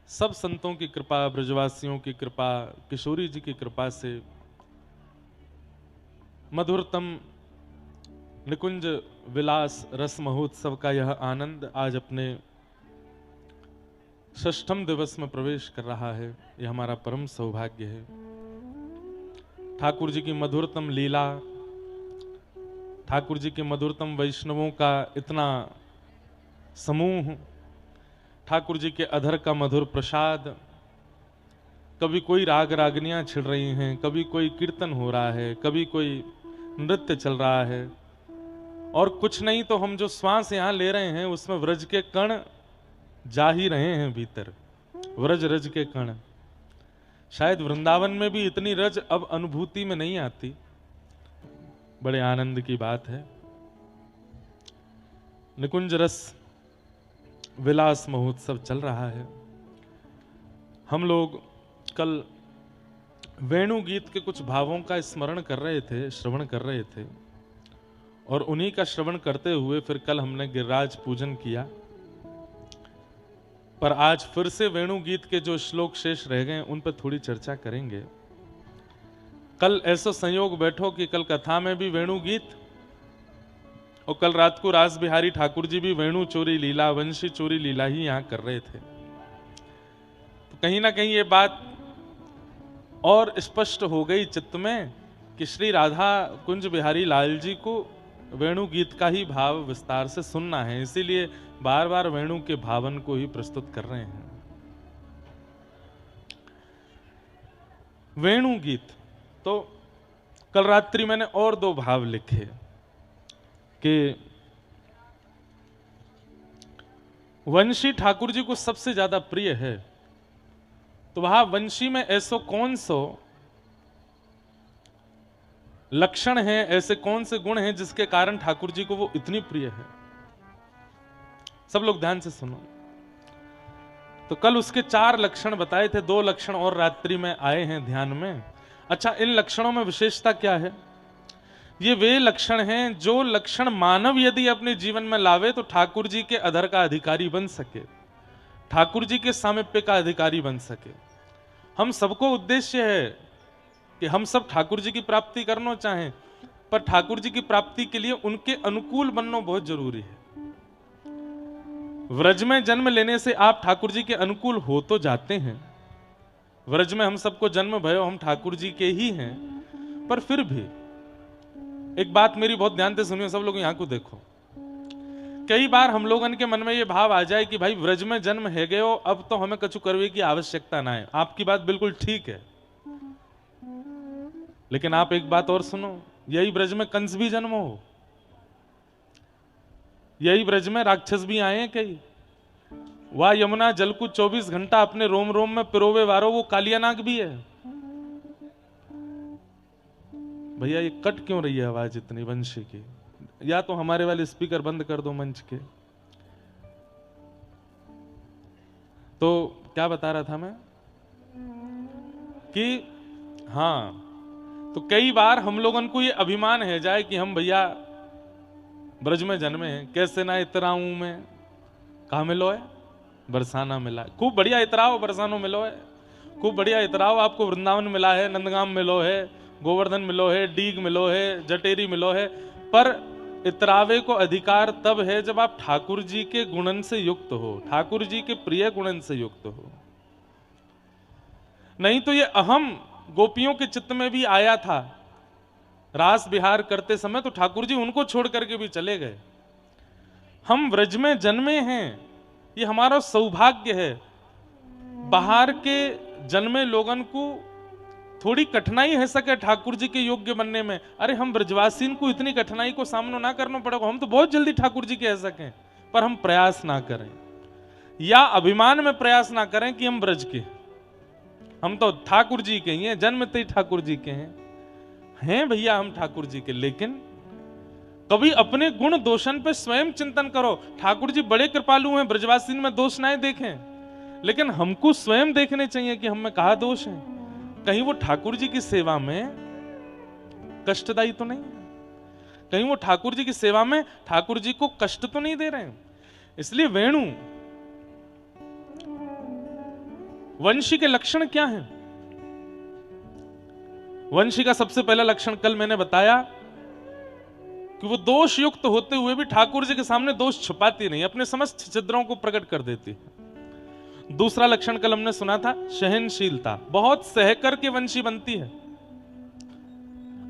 सब संतों की कृपा, ब्रजवासियों की कृपा, किशोरी जी की कृपा से मधुरतम निकुंज विलास रस महोत्सव का यह आनंद आज अपने षष्ठम दिवस में प्रवेश कर रहा है। यह हमारा परम सौभाग्य है। ठाकुर जी की मधुरतम लीला, ठाकुर जी के मधुरतम वैष्णवों का इतना समूह, ठाकुर जी के अधर का मधुर प्रसाद, कभी कोई राग रागनियां छिड़ रही हैं, कभी कोई कीर्तन हो रहा है, कभी कोई नृत्य चल रहा है, और कुछ नहीं तो हम जो श्वास यहां ले रहे हैं उसमें व्रज के कण जा ही रहे हैं भीतर। व्रज रज के कण, शायद वृंदावन में भी इतनी रज अब अनुभूति में नहीं आती। बड़े आनंद की बात है। निकुंज रस विलास महोत्सव चल रहा है। हम लोग कल वेणु गीत के कुछ भावों का स्मरण कर रहे थे, श्रवण कर रहे थे, और उन्हीं का श्रवण करते हुए फिर कल हमने गिरिराज पूजन किया। पर आज फिर से वेणु गीत के जो श्लोक शेष रह गए उन पर थोड़ी चर्चा करेंगे। कल ऐसा संयोग बैठो कि कल कथा में भी वेणु गीत, और कल रात को रास बिहारी ठाकुर जी भी वेणु चोरी लीला, वंशी चोरी लीला ही यहां कर रहे थे। तो कहीं ना कहीं ये बात और स्पष्ट हो गई चित्त में कि श्री राधा कुंज बिहारी लाल जी को वेणु गीत का ही भाव विस्तार से सुनना है, इसीलिए बार बार वेणु के भावन को ही प्रस्तुत कर रहे हैं। वेणु गीत तो कल रात्रि मैंने और दो भाव लिखे कि वंशी ठाकुर जी को सबसे ज्यादा प्रिय है, तो वहां वंशी में ऐसो कौन सो लक्षण है, ऐसे कौन से गुण हैं जिसके कारण ठाकुर जी को वो इतनी प्रिय है। सब लोग ध्यान से सुनो। तो कल उसके 4 लक्षण बताए थे, 2 लक्षण और रात्रि में आए हैं ध्यान में। अच्छा, इन लक्षणों में विशेषता क्या है? ये वे लक्षण हैं जो लक्षण मानव यदि अपने जीवन में लावे तो ठाकुर जी के अधर का अधिकारी बन सके, ठाकुर जी के सामिप्य का अधिकारी बन सके। हम सबको उद्देश्य है कि हम सब ठाकुर जी की प्राप्ति करना चाहें, पर ठाकुर जी की प्राप्ति के लिए उनके अनुकूल बनना बहुत जरूरी है। व्रज में जन्म लेने से आप ठाकुर जी के अनुकूल हो तो जाते हैं। व्रज में हम सबको जन्म भयो, हम ठाकुर जी के ही हैं, पर फिर भी एक बात मेरी बहुत ध्यान से सुनियो, सब लोग यहां को देखो। कई बार हम लोगों के मन में ये भाव आ जाए कि भाई व्रज में जन्म है गयो, अब तो हमें कछु करने की आवश्यकता ना है। आपकी बात बिल्कुल ठीक है, लेकिन आप एक बात और सुनो, यही ब्रज में कंस भी जन्म हो, यही ब्रज में राक्षस भी आए हैं कई। वह यमुना जल को 24 घंटा अपने रोम रोम में पिरोवे वारो वो कालियानाग भी है। भैया ये कट क्यों रही है आवाज इतनी वंशी की? या तो हमारे वाले स्पीकर बंद कर दो मंच के। तो क्या बता रहा था मैं कि हाँ, तो कई बार हम लोगों को ये अभिमान है जाए कि हम भैया ब्रज में जन्मे हैं, कैसे ना इतराऊं मैं। कहा मिलो है? बरसाना मिला है। खूब बढ़िया इतराओ, बरसानो मिलो है। खूब बढ़िया इतराओ, आपको वृंदावन मिला है, नंदगाम मिलो है, गोवर्धन मिलो है, डीग मिलो है, जटेरी मिलो है। पर इतरावे को अधिकार तब है जब आप ठाकुर जी के गुणन से युक्त हो, ठाकुर जी के प्रिय गुणन से युक्त हो। नहीं तो ये अहम गोपियों के चित्त में भी आया था। रास बिहार करते समय तो ठाकुर जी उनको छोड़ करके भी चले गए। हम व्रज में जन्मे हैं, ये हमारा सौभाग्य है। बाहर के जन्मे लोगन को थोड़ी कठिनाई है सके ठाकुर जी के योग्य बनने में। अरे हम ब्रजवासीन को इतनी कठिनाई को सामना ना करना पड़ेगा, हम तो बहुत जल्दी ठाकुर जी के कह सकें, पर हम प्रयास ना करें या अभिमान में प्रयास ना करें कि हम ब्रज के, हम तो ठाकुर जी के ही हैं, जन्मते ही ठाकुर जी के हैं भैया हम ठाकुर जी के। लेकिन कभी अपने गुण दोषन पे स्वयं चिंतन करो। ठाकुर जी बड़े कृपालु हैं, ब्रजवासीन में दोष ना देखें, लेकिन हमको स्वयं देखने चाहिए कि हम में कहा दोष है। कहीं वो ठाकुर जी की सेवा में कष्टदायी तो नहीं है, कहीं वो ठाकुर जी की सेवा में ठाकुर जी को कष्ट तो नहीं दे रहे हैं। इसलिए वेणु वंशी के लक्षण क्या हैं? वंशी का सबसे पहला लक्षण कल मैंने बताया कि वो दोष युक्त होते हुए भी ठाकुर जी के सामने दोष छुपाती नहीं, अपने समस्त छिद्रों को प्रकट कर देती है। दूसरा लक्षण कल हमने सुना था सहनशीलता, बहुत सहकर के वंशी बनती है।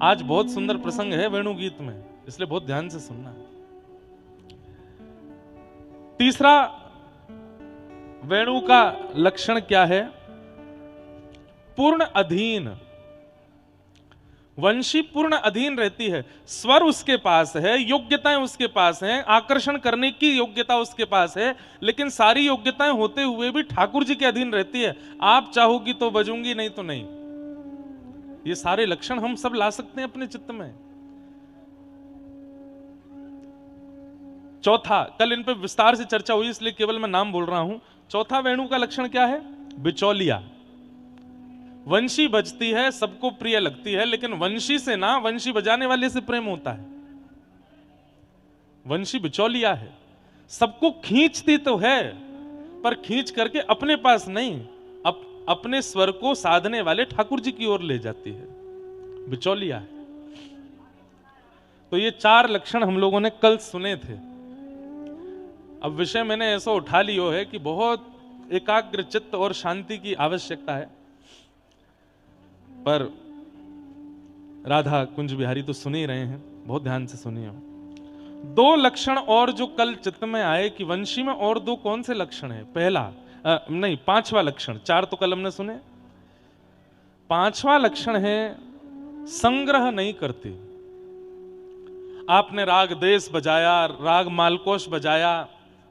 आज बहुत सुंदर प्रसंग है वेणु गीत में, इसलिए बहुत ध्यान से सुनना। तीसरा वेणु का लक्षण क्या है? पूर्ण अधीन। वंशी पूर्ण अधीन रहती है, स्वर उसके पास है, योग्यताएं उसके पास हैं, आकर्षण करने की योग्यता उसके पास है, लेकिन सारी योग्यताएं होते हुए भी ठाकुर जी के अधीन रहती है। आप चाहोगी तो बजूंगी, नहीं तो नहीं। ये सारे लक्षण हम सब ला सकते हैं अपने चित्त में। चौथा, कल इन पे विस्तार से चर्चा हुई इसलिए केवल मैं नाम बोल रहा हूं। चौथा वेणु का लक्षण क्या है? बिचौलिया। वंशी बजती है, सबको प्रिय लगती है, लेकिन वंशी से ना वंशी बजाने वाले से प्रेम होता है। वंशी बिचौलिया है, सबको खींचती तो है पर खींच करके अपने पास नहीं, अपने स्वर को साधने वाले ठाकुर जी की ओर ले जाती है, बिचौलिया है। तो ये चार लक्षण हम लोगों ने कल सुने थे। अब विषय मैंने ऐसा उठा लियो है कि बहुत एकाग्र चित्त और शांति की आवश्यकता है, पर राधा कुंज बिहारी तो सुन ही रहे हैं, बहुत ध्यान से सुनिए। दो लक्षण और जो कल चित्त में आए कि वंशी में और दो कौन से लक्षण है? पहला नहीं, पांचवा लक्षण, चार तो कल हमने सुने। पांचवा लक्षण है संग्रह नहीं करती। आपने राग देश बजाया, राग मालकोश बजाया,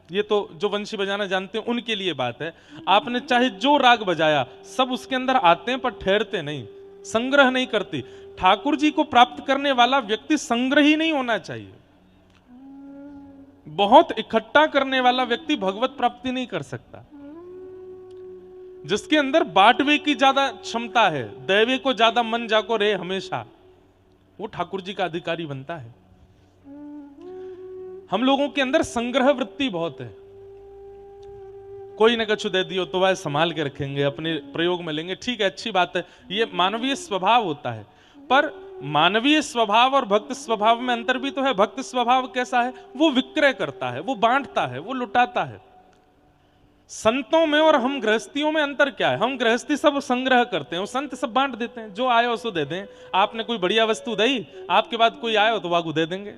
ये तो जो वंशी बजाना जानते हैं उनके लिए बात है। आपने चाहे जो राग बजाया, सब उसके अंदर आते हैं पर ठहरते नहीं, संग्रह नहीं करती। ठाकुर जी को प्राप्त करने वाला व्यक्ति संग्रही नहीं होना चाहिए। बहुत इकट्ठा करने वाला व्यक्ति भगवत प्राप्ति नहीं कर सकता। जिसके अंदर बांटवे की ज्यादा क्षमता है, दैवे को ज्यादा मन जाको रे हमेशा, वो ठाकुर जी का अधिकारी बनता है। हम लोगों के अंदर संग्रह वृत्ति बहुत है। कोई न कछु दे दियो तो वह संभाल के रखेंगे, अपने प्रयोग में लेंगे, ठीक है, अच्छी बात है, ये मानवीय स्वभाव होता है। पर मानवीय स्वभाव और भक्त स्वभाव में अंतर भी तो है। भक्त स्वभाव कैसा है? वो विक्रय करता है, वो बांटता है, वो लुटाता है। संतों में और हम गृहस्थियों में अंतर क्या है? हम गृहस्थी सब संग्रह करते हैं, संत सब बांट देते हैं, जो आए उसको दे दें। आपने कोई बढ़िया वस्तु दी, आपके बाद कोई आए तो वागू दे देंगे।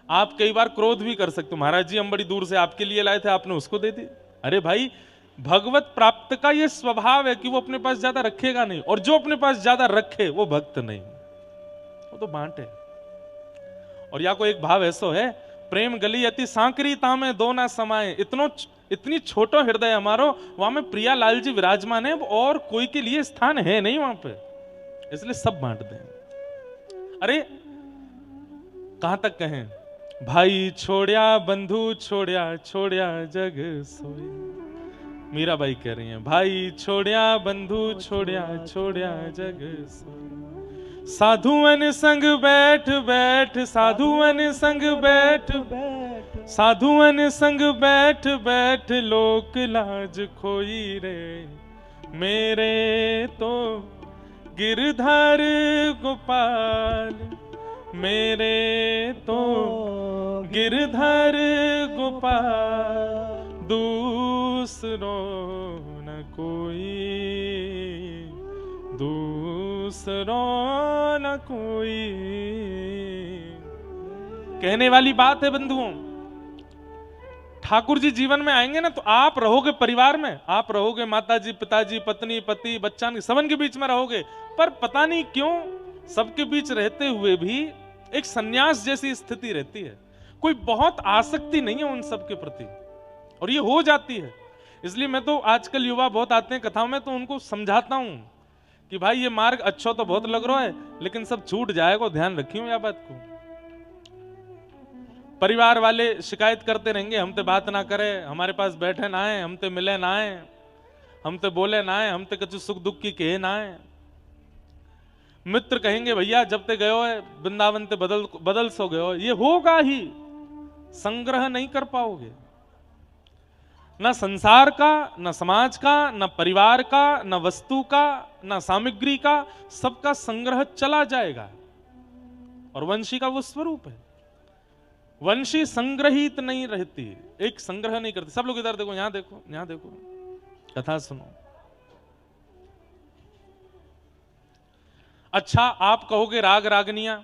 आप कई बार क्रोध भी कर सकते हो, महाराज जी हम बड़ी दूर से आपके लिए लाए थे, आपने उसको दे दी। अरे भाई, भगवत प्राप्त का ये स्वभाव है कि वो अपने पास ज्यादा रखेगा नहीं, और जो अपने पास ज्यादा रखे वो भक्त नहीं, वो तो बांटे। और या कोई एक भाव ऐसो है, प्रेम गली अति सांकरी तामे दो ना समाये, इतनी छोटो हृदय हमारो, वहां में प्रिया लाल जी विराजमान है, और कोई के लिए स्थान है नहीं वहां पे, इसलिए सब बांट दें। अरे कहां तक कहें, भाई छोड़िया बंधु छोड़िया, छोड़िया जग सोई। मीराबाई कह रही हैं, भाई छोड़िया बंधु छोड़िया, छोड़िया जग सोई। साधुअन संग बैठ बैठ, साधुअन संग बैठ बैठ, साधुअन संग बैठ बैठ, लोक लाज खोई रे। मेरे तो गिरधर गोपाल, मेरे तो गिरधर गोपाल, दूसरो न कोई, दूसरो न कोई। कहने वाली बात है बंधुओं, ठाकुर जी जीवन में आएंगे ना तो आप रहोगे परिवार में, आप रहोगे माताजी पिताजी पत्नी पति बच्चा सबन के बीच में रहोगे, पर पता नहीं क्यों सबके बीच रहते हुए भी एक सन्यास जैसी स्थिति रहती है। कोई बहुत आसक्ति नहीं है उन सब के प्रति, और ये हो जाती है। इसलिए मैं तो आजकल युवा बहुत आते हैं कथाओं में, तो उनको समझाता हूं कि भाई ये मार्ग अच्छा तो बहुत लग रहा है, लेकिन सब छूट जाएगा, ध्यान रखियो या बात को। परिवार वाले शिकायत करते रहेंगे, हम ते बात ना करे, हमारे पास बैठे ना आए, हम ते मिले ना आए, हम ते बोले ना आए, हम ते कुछ सुख दुख की कहे ना आए। मित्र कहेंगे भैया जब ते गयो है वृंदावन ते बदल सो गयो, ये होगा ही, संग्रह नहीं कर पाओगे। ना संसार का, ना समाज का, ना परिवार का, ना वस्तु का, ना सामग्री का, सबका संग्रह चला जाएगा। और वंशी का वो स्वरूप है। वंशी संग्रहित नहीं रहती, एक संग्रह नहीं करती। सब लोग इधर देखो, यहां देखो, यहां देखो, कथा सुनो। अच्छा, आप कहोगे राग रागनियां,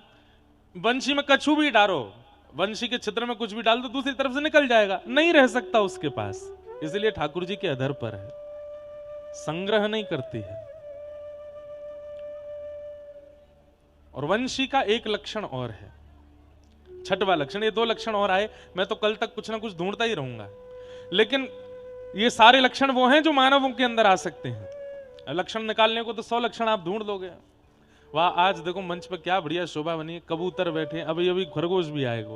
वंशी में कछु भी डालो, वंशी के छिद्र में कुछ भी डाल दो, दूसरी तरफ से निकल जाएगा, नहीं रह सकता उसके पास। इसलिए ठाकुर जी के अधर पर है, संग्रह नहीं करती है। और वंशी का एक लक्षण और है, छठवां लक्षण। ये दो लक्षण और आए, मैं तो कल तक कुछ ना कुछ ढूंढता ही रहूंगा, लेकिन ये सारे लक्षण वो हैं जो मानवों के अंदर आ सकते हैं। लक्षण निकालने को तो 100 लक्षण आप ढूंढ लोगे। वाह, आज देखो मंच पर क्या बढ़िया शोभा बनी है, कबूतर बैठे, अभी अभी खरगोश भी आएगा।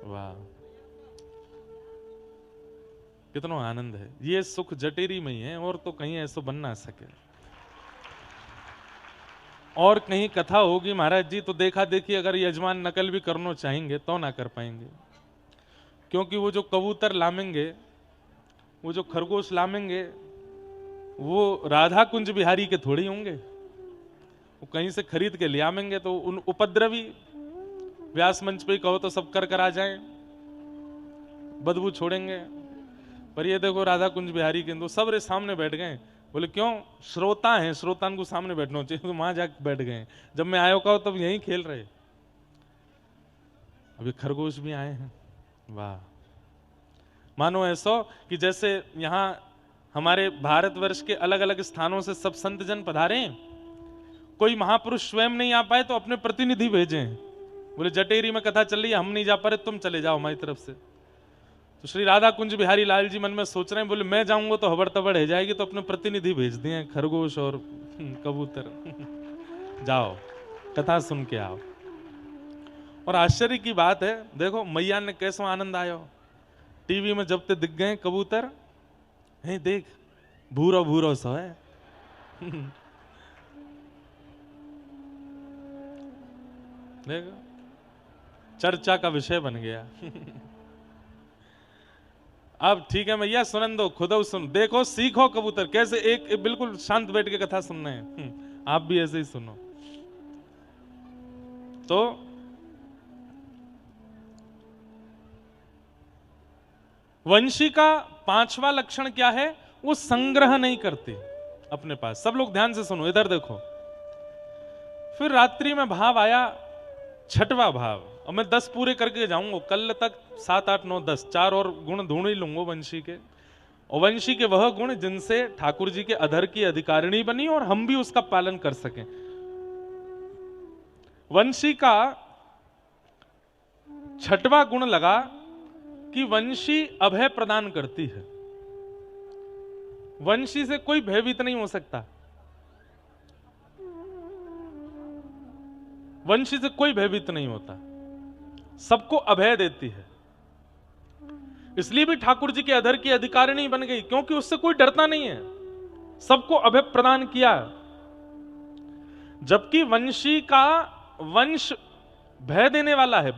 वाह, कितना आनंद है। ये सुख जटेरी में ही है, और तो कहीं ऐसा बन ना सके। और कहीं कथा होगी महाराज जी तो देखा देखी अगर यजमान नकल भी करना चाहेंगे तो ना कर पाएंगे, क्योंकि वो जो कबूतर लामेंगे, वो जो खरगोश लामेंगे, वो राधा कुंज बिहारी के थोड़ी होंगे। वो कहीं से खरीद के ले आमेंगे, तो उन उपद्रवी व्यास मंच पे कहो तो सब कर कर आ जाएं, बदबू छोड़ेंगे। पर ये देखो राधा कुंज बिहारी के, तो सब रे सामने बैठ गए। बोले क्यों? श्रोता हैं, श्रोतान को सामने बैठना चाहिए, तो वहां जाके बैठ गए। जब मैं आयो का तब यहीं खेल रहे। अभी खरगोश भी आए हैं। वाह, मानो ऐसा कि जैसे यहां हमारे भारतवर्ष के अलग अलग स्थानों से सब संत जन पधारे, कोई महापुरुष स्वयं नहीं आ पाए तो अपने प्रतिनिधि भेजे। बोले जटेरी में कथा चल रही है, हम नहीं जा पा रहे, तुम चले जाओ हमारी तरफ से। तो श्री राधा कुंज बिहारी लाल जी मन में सोच रहे हैं, बोले मैं जाऊंगा तो हबड़ तबड़ है जाएगी, तो अपने प्रतिनिधि भेज दिए, खरगोश और कबूतर। जाओ कथा सुन के आओ। और आश्चर्य की बात है, देखो मैया ने कैसा आनंद आयो। टीवी में जब ते दिख गए कबूतर, है देख भूरो भूरो सा है। देखो चर्चा का विषय बन गया। अब ठीक है मैया, सुनन दो, खुद सुन, देखो सीखो कबूतर कैसे एक बिल्कुल शांत बैठ के कथा सुनना है। आप भी ऐसे ही सुनो। तो वंशी का पांचवा लक्षण क्या है? वो संग्रह नहीं करती अपने पास। सब लोग ध्यान से सुनो, इधर देखो। फिर रात्रि में भाव आया छठवा भाव, और मैं 10 पूरे करके जाऊंगा कल तक। 7, 8, 9, 10 4 और गुण ढूंढ ही लूंगा वंशी के। और वंशी के वह गुण जिनसे ठाकुर जी के अधर की अधिकारिणी बनी और हम भी उसका पालन कर सकें। वंशी का छठवां गुण लगा कि वंशी अभय प्रदान करती है। वंशी से कोई भयभीत नहीं हो सकता। वंशी से कोई भयभीत नहीं होता, सबको अभय देती है। इसलिए भी ठाकुर जी के अधर की अधिकारिणी बन गई, क्योंकि उससे कोई डरता नहीं है, सबको अभय प्रदान किया। जबकि वंशी का वंश भय देने वाला है।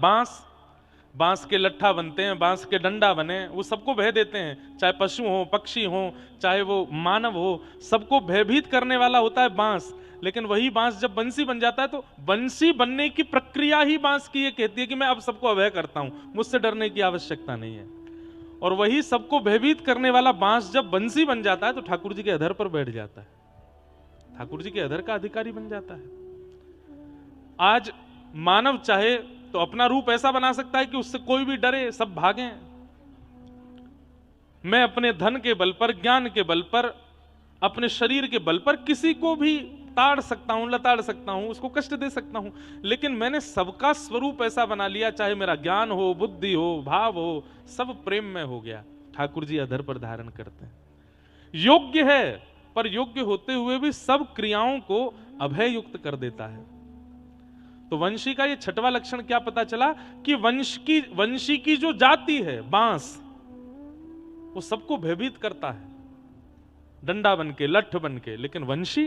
बांस के लट्ठा बनते हैं, बांस के डंडा बने, वो सबको भय देते हैं, चाहे पशु हो, पक्षी हो, चाहे वो मानव हो, सबको भयभीत करने वाला होता है बांस। लेकिन वही बांस जब बंसी बन जाता है, तो बंसी बनने की प्रक्रिया ही बांस की ये कहती है कि मैं अब सबको अभय करता हूं, मुझसे डरने की आवश्यकता नहीं है। और वही सबको भयभीत करने वाला बांस जब बंसी बन जाता है, तो ठाकुर जी के अधर पर बैठ जाता है, ठाकुर जी के अधर का अधिकारी बन जाता है। आज मानव चाहे तो अपना रूप ऐसा बना सकता है कि उससे कोई भी डरे, सब भागें। मैं अपने धन के बल पर, ज्ञान के बल पर, अपने शरीर के बल पर किसी को भी ताड़ सकता हूं, लताड़ सकता हूं, उसको कष्ट दे सकता हूं। लेकिन मैंने सबका स्वरूप ऐसा बना लिया, चाहे मेरा ज्ञान हो, बुद्धि हो, भाव हो, सब प्रेम में हो गया। ठाकुर जी अधर पर धारण करते हैं। योग्य है, पर योग्य होते हुए भी सब क्रियाओं को अभय युक्त कर देता है। तो वंशी का ये छठवां लक्षण क्या पता चला कि वंशी की जो जाति है बांस, वो सबको भयभीत करता है, डंडा बनके, लठ बनके। लेकिन वंशी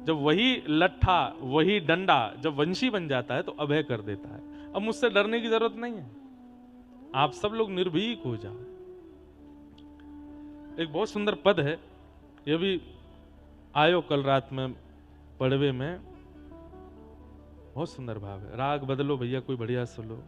जब वही लट्ठा, वही डंडा जब वंशी बन जाता है, तो अभय कर देता है। अब मुझसे डरने की जरूरत नहीं है, आप सब लोग निर्भीक हो जाओ। एक बहुत सुंदर पद है, ये भी आयो कल रात में पड़वे में, बहुत सुंदर भाव है। राग बदलो भैया, कोई बढ़िया सुनो।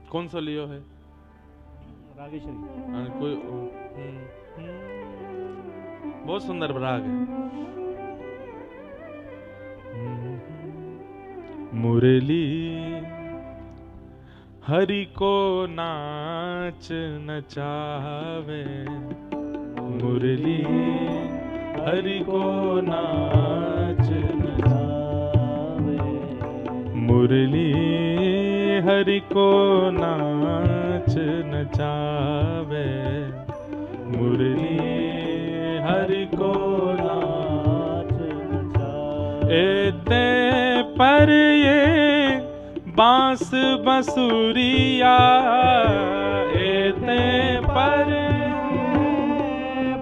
कौन सा लियो है? रागेश्वरी। कोई बहुत सुंदर राग है। मुरली हरि को नाच नचावे, मुरली हरि को नाच नचावे, मुरली हरि को नाच नचावे, मुरली हरि को नाच नचावे। एते पर ये बांस बंसुरिया, एते पर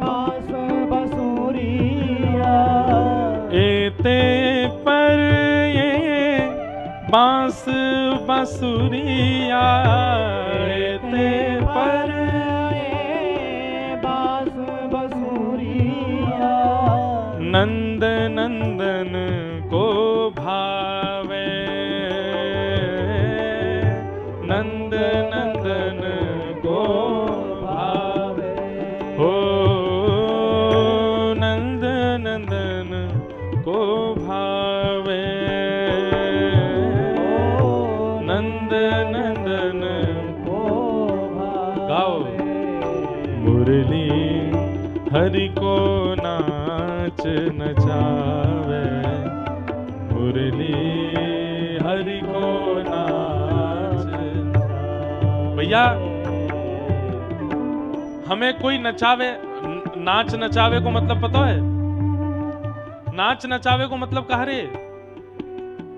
बांस बंसुरिया, एते पर ये बांस बंसुरिया, एते पर बांस बंसुरिया, नंद नंदन को भावे, नंद नंदन को भावे, हो नंद नंदन को भावे, नंद नंदन को भावे। गाओ। मुरली हरि को नाच नचावे, मुरली हरि को नाच। भैया हमें कोई नचावे, नाच नचावे को मतलब पता है? नाच नचावे को मतलब कहा रे,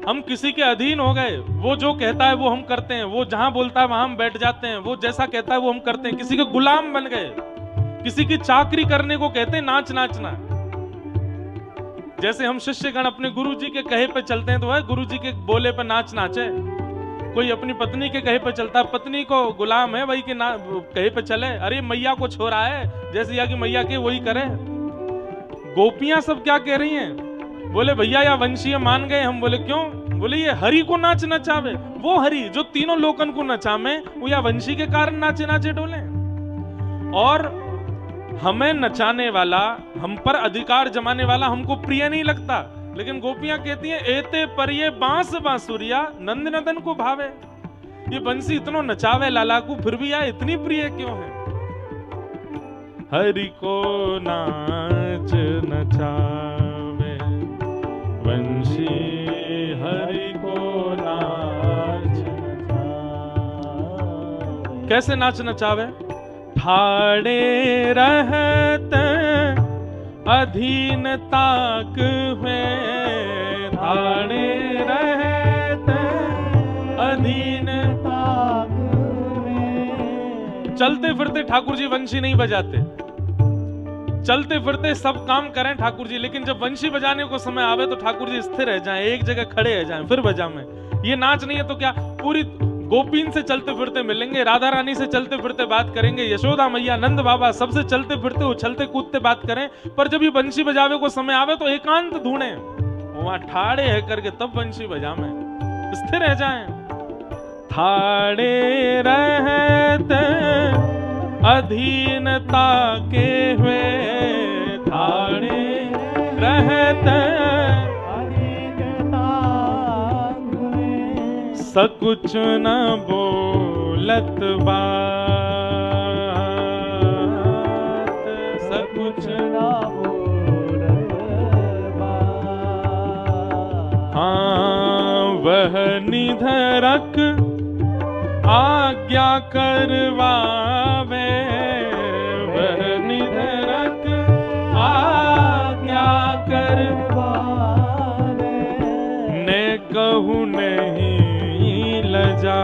हम किसी के अधीन हो गए, वो जो कहता है वो हम करते हैं, वो जहां बोलता है वहां हम बैठ जाते हैं, वो जैसा कहता है वो हम करते हैं, किसी के गुलाम बन गए, किसी की चाकरी करने को कहते हैं नाच नाचना। जैसे हम शिष्यगण अपने गुरुजी के कहे पे चलते हैं तो वह गुरुजी के बोले पे नाच नाचे, कोई अपनी पत्नी के कहे पे चलता है, पत्नी को गुलाम है वही के कहे पे चले, अरे मैया को छोड़ा है जैसे या कि मैया के वही करे। गोपियां सब क्या कह रही हैं? बोले भैया या वंशीय मान गए हम। बोले क्यों? बोले ये हरि को नाच नचावे, वो हरि जो तीनों लोकन को नचावे वो या वंशी के कारण नाचे नाचे डोले। और हमें नचाने वाला, हम पर अधिकार जमाने वाला हमको प्रिय नहीं लगता, लेकिन गोपियां कहती हैं एते पर ये बांस बांसुरिया नंद नंदन को भावे। ये बंसी इतनो नचावे लाला को, फिर भी यार इतनी प्रिय क्यों है? हरि को नाच नचावे वंशी, हरि को नाच नचावे। कैसे नाच नचावे? ठाड़े रहत अधीन ताक में, ठाड़े रहत अधीन ताक में। चलते फिरते ठाकुर जी वंशी नहीं बजाते, चलते फिरते सब काम करें ठाकुर जी, लेकिन जब वंशी बजाने को समय आवे तो ठाकुर जी स्थिर रह जाएं, एक जगह खड़े रह जाएं, फिर बजावें। ये नाच नहीं है तो क्या? पूरी गोपीन से चलते फिरते मिलेंगे, राधा रानी से चलते फिरते बात करेंगे, यशोदा मैया, नंद बाबा सबसे चलते फिरते उछलते कूदते बात करें, पर जब ये बंशी बजावे को समय आवे तो एकांत ढूंढे, वहां ठाड़े है करके तब बंशी बजावे, स्थिर रह जाएं। ठाड़े रहते अधीनता के हुए, ठाड़े रहते अधीनता हुए, सकुछ न बोलत बात, सकुछ न बोलत बात। हाँ वह निधरक आज्ञा करवावे, वह निधरक आज्ञा करवावे, ने कहूँ नहीं लजा,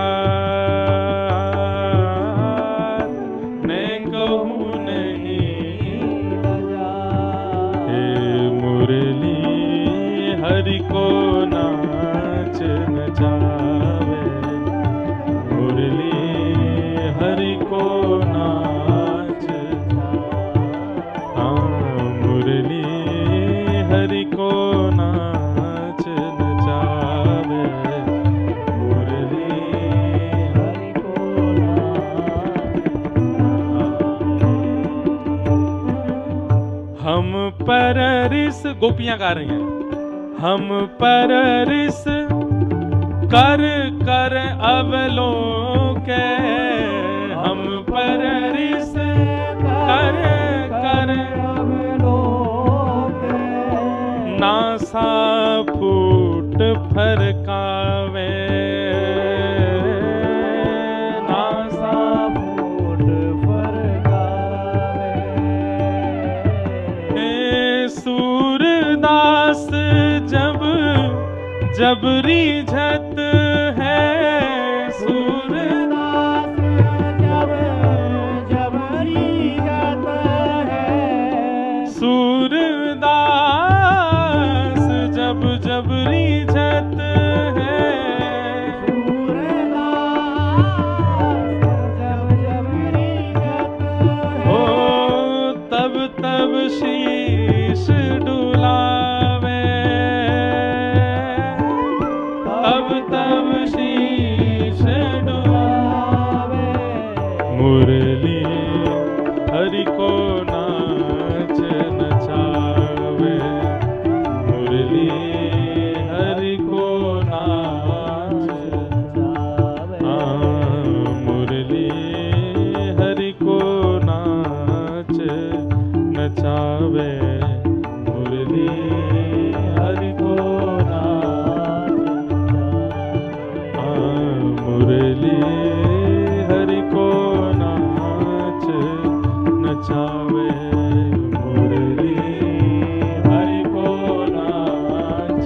हम पर रिस, गोपियां गा रही हैं, हम पर रिस कर कर अवलोके, हम पर रिस कर कर अवलोके, नासा फूट फरकावे, नासा फूट फरकावे। हे सूरदास जब जब रीझत है, सूरदास जब जब रीझत है, सूरदास जब जब रीझत है, सूरदास जब जब रीझत है, ओ तब तब शीश डुलावे, तब तब शीश डुलावे, मुरली हरि को नाच नचावे, मुरली हरि को नाच नचावे, मुरली हरि को नाच नचावे, मुरली हरि को मुरली हरि को नाच नचावे, मुरली हरि को नाच।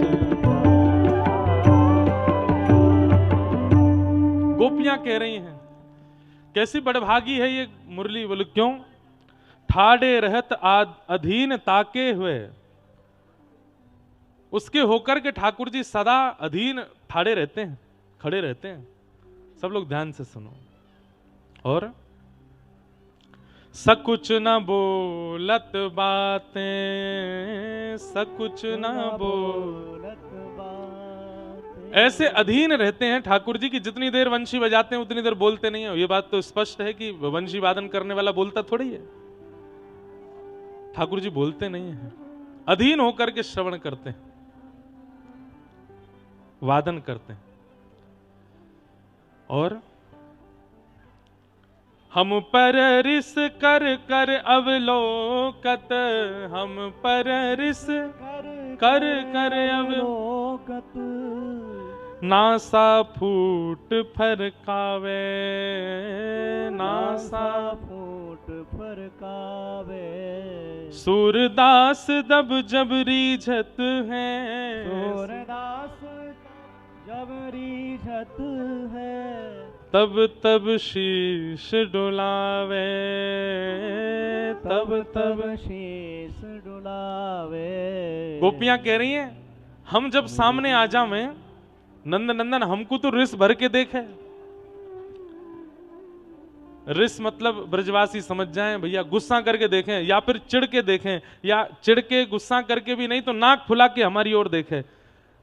गोपियां कह रही हैं कैसी बड़भागी है ये मुरली, बोले क्यों? ठाड़े रहत अधीन ताके हुए, उसके होकर के ठाकुर जी सदा अधीन ठाड़े रहते हैं, खड़े रहते हैं। सब लोग ध्यान से सुनो। और सकुच न बोलत बातें, सकुच न बोलत बातें, ऐसे अधीन रहते हैं ठाकुर जी की जितनी देर वंशी बजाते हैं उतनी देर बोलते नहीं है। ये बात तो स्पष्ट है कि वंशी वादन करने वाला बोलता थोड़ी है, ठाकुर जी बोलते नहीं है, अधीन होकर के श्रवण करते हैं, वादन करते हैं। और हम पर रिस कर कर अवलोकत, हम पर रिस कर कर अवलोकत, नासा फूट फरकावे, नासा फूट फरकावे, सूरदास जब जब रीझत है, सूरदास जब रीझत है, तब तब शीश डुलावे, तब तब शीश डुलावे। गोपियां कह रही हैं हम जब सामने आ जावें, नंद नंदन हमको तो रिस भर के देखे। रिस मतलब ब्रजवासी समझ जाएं भैया, गुस्सा करके देखें या फिर चिढ़ के देखें, या चिढ़ के गुस्सा करके भी नहीं तो नाक फुला के हमारी ओर देखे।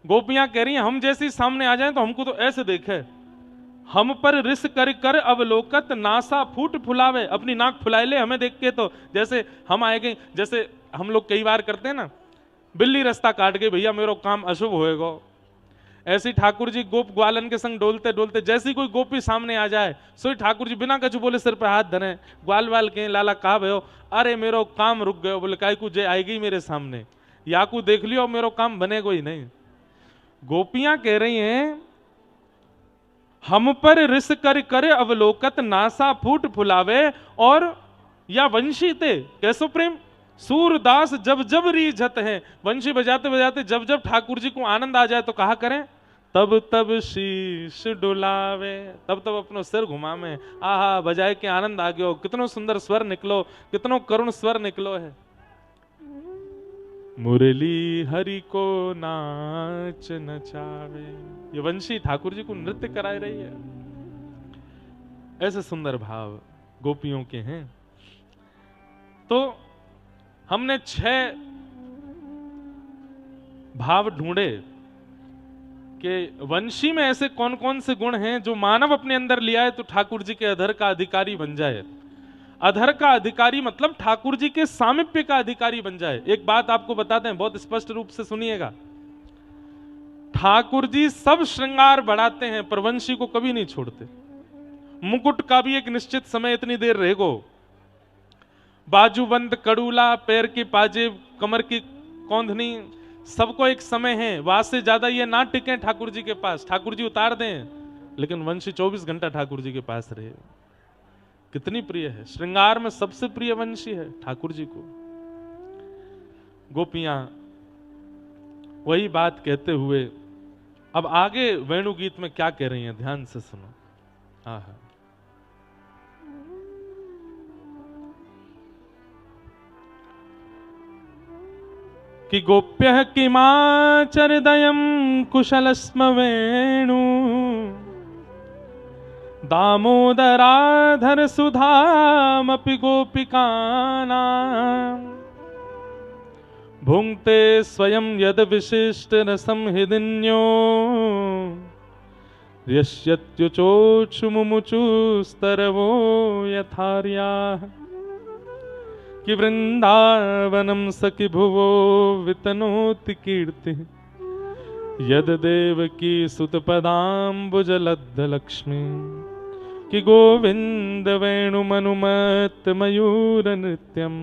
गोपियां कह रही हैं हम जैसे सामने आ जाएं तो हमको तो ऐसे देखे, हम पर रिस कर कर अवलोकत, नासा फूट फुलावे, अपनी नाक फुलाए ले हमें देख के। तो जैसे हम आएंगे, जैसे हम लोग कई बार करते हैं ना, बिल्ली रास्ता काट गई भैया मेरो काम अशुभ होएगा, ऐसी ठाकुर जी गोप ग्वालन के संग डोलते डोलते जैसी कोई गोपी सामने आ जाए सोई ठाकुर जी बिना कछु बोले सिर पे हाथ धरे, ग्वाल वाल के लाला कहा भयो, अरे मेरो काम रुक गयो, बोले काय को जे आएगी मेरे सामने, याकू देख लियो मेरो काम बनेगा ही नहीं। गोपियां कह रही हैं हम पर रिस कर कर अवलोकत, नासा फूट फुलावे, और या वंशी ते कैसो प्रेम, सूरदास जब जब रीझत है, वंशी बजाते बजाते जब जब ठाकुर जी को आनंद आ जाए तो कहा करें, तब तब शीश डुलावे, तब तब अपनो सिर घुमावे, आहा बजाए के आनंद आ गयो, कितनो सुंदर स्वर निकलो, कितनो करुण स्वर निकलो है। मुरली हरि को नाच नचावे, ये वंशी ठाकुर जी को नृत्य कराए रही है। ऐसे सुंदर भाव गोपियों के हैं। तो हमने 6 भाव ढूंढे कि वंशी में ऐसे कौन कौन से गुण हैं जो मानव अपने अंदर लिया है तो ठाकुर जी के अधर का अधिकारी बन जाए। अधर का अधिकारी मतलब ठाकुर जी के सामिप्य का अधिकारी बन जाए। एक बात आपको बताते हैं, बहुत स्पष्ट रूप से सुनिएगा। ठाकुर जी सब श्रृंगार बढ़ाते हैं पर वंशी को कभी नहीं छोड़ते। मुकुट का भी एक निश्चित समय इतनी देर रहेगो, बाजूबंद, कड़ूला, पैर की पाजेब, कमर की कौंधनी, सबको एक समय है। वहां से ज्यादा ये ना टिके ठाकुर जी के पास, ठाकुर जी उतार दें, लेकिन वंशी 24 घंटा ठाकुर जी के पास रहे। कितनी प्रिय है, श्रृंगार में सबसे प्रिय वंशी है ठाकुर जी को। गोपियां वही बात कहते हुए अब आगे वेणु गीत में क्या कह रही हैं, ध्यान से सुनो। आहा, कि गोप्य किमाचरदयं कुशलस्म वेणु दामोदराधर सुधामपि गोपिकानां भुंक्ते स्वयं यद विशिष्ट रसं हृदिन्यो यस्यत्युचोक्षुमुमुचुस्तरवो यथार्याः कि वृंदावनम सखि भुवो वितनोति कीर्ति यद देवकी सुतपदाम्बुजलब्ध लक्ष्मी कि गोविंद वेणुमनुमत मयूर नृत्यम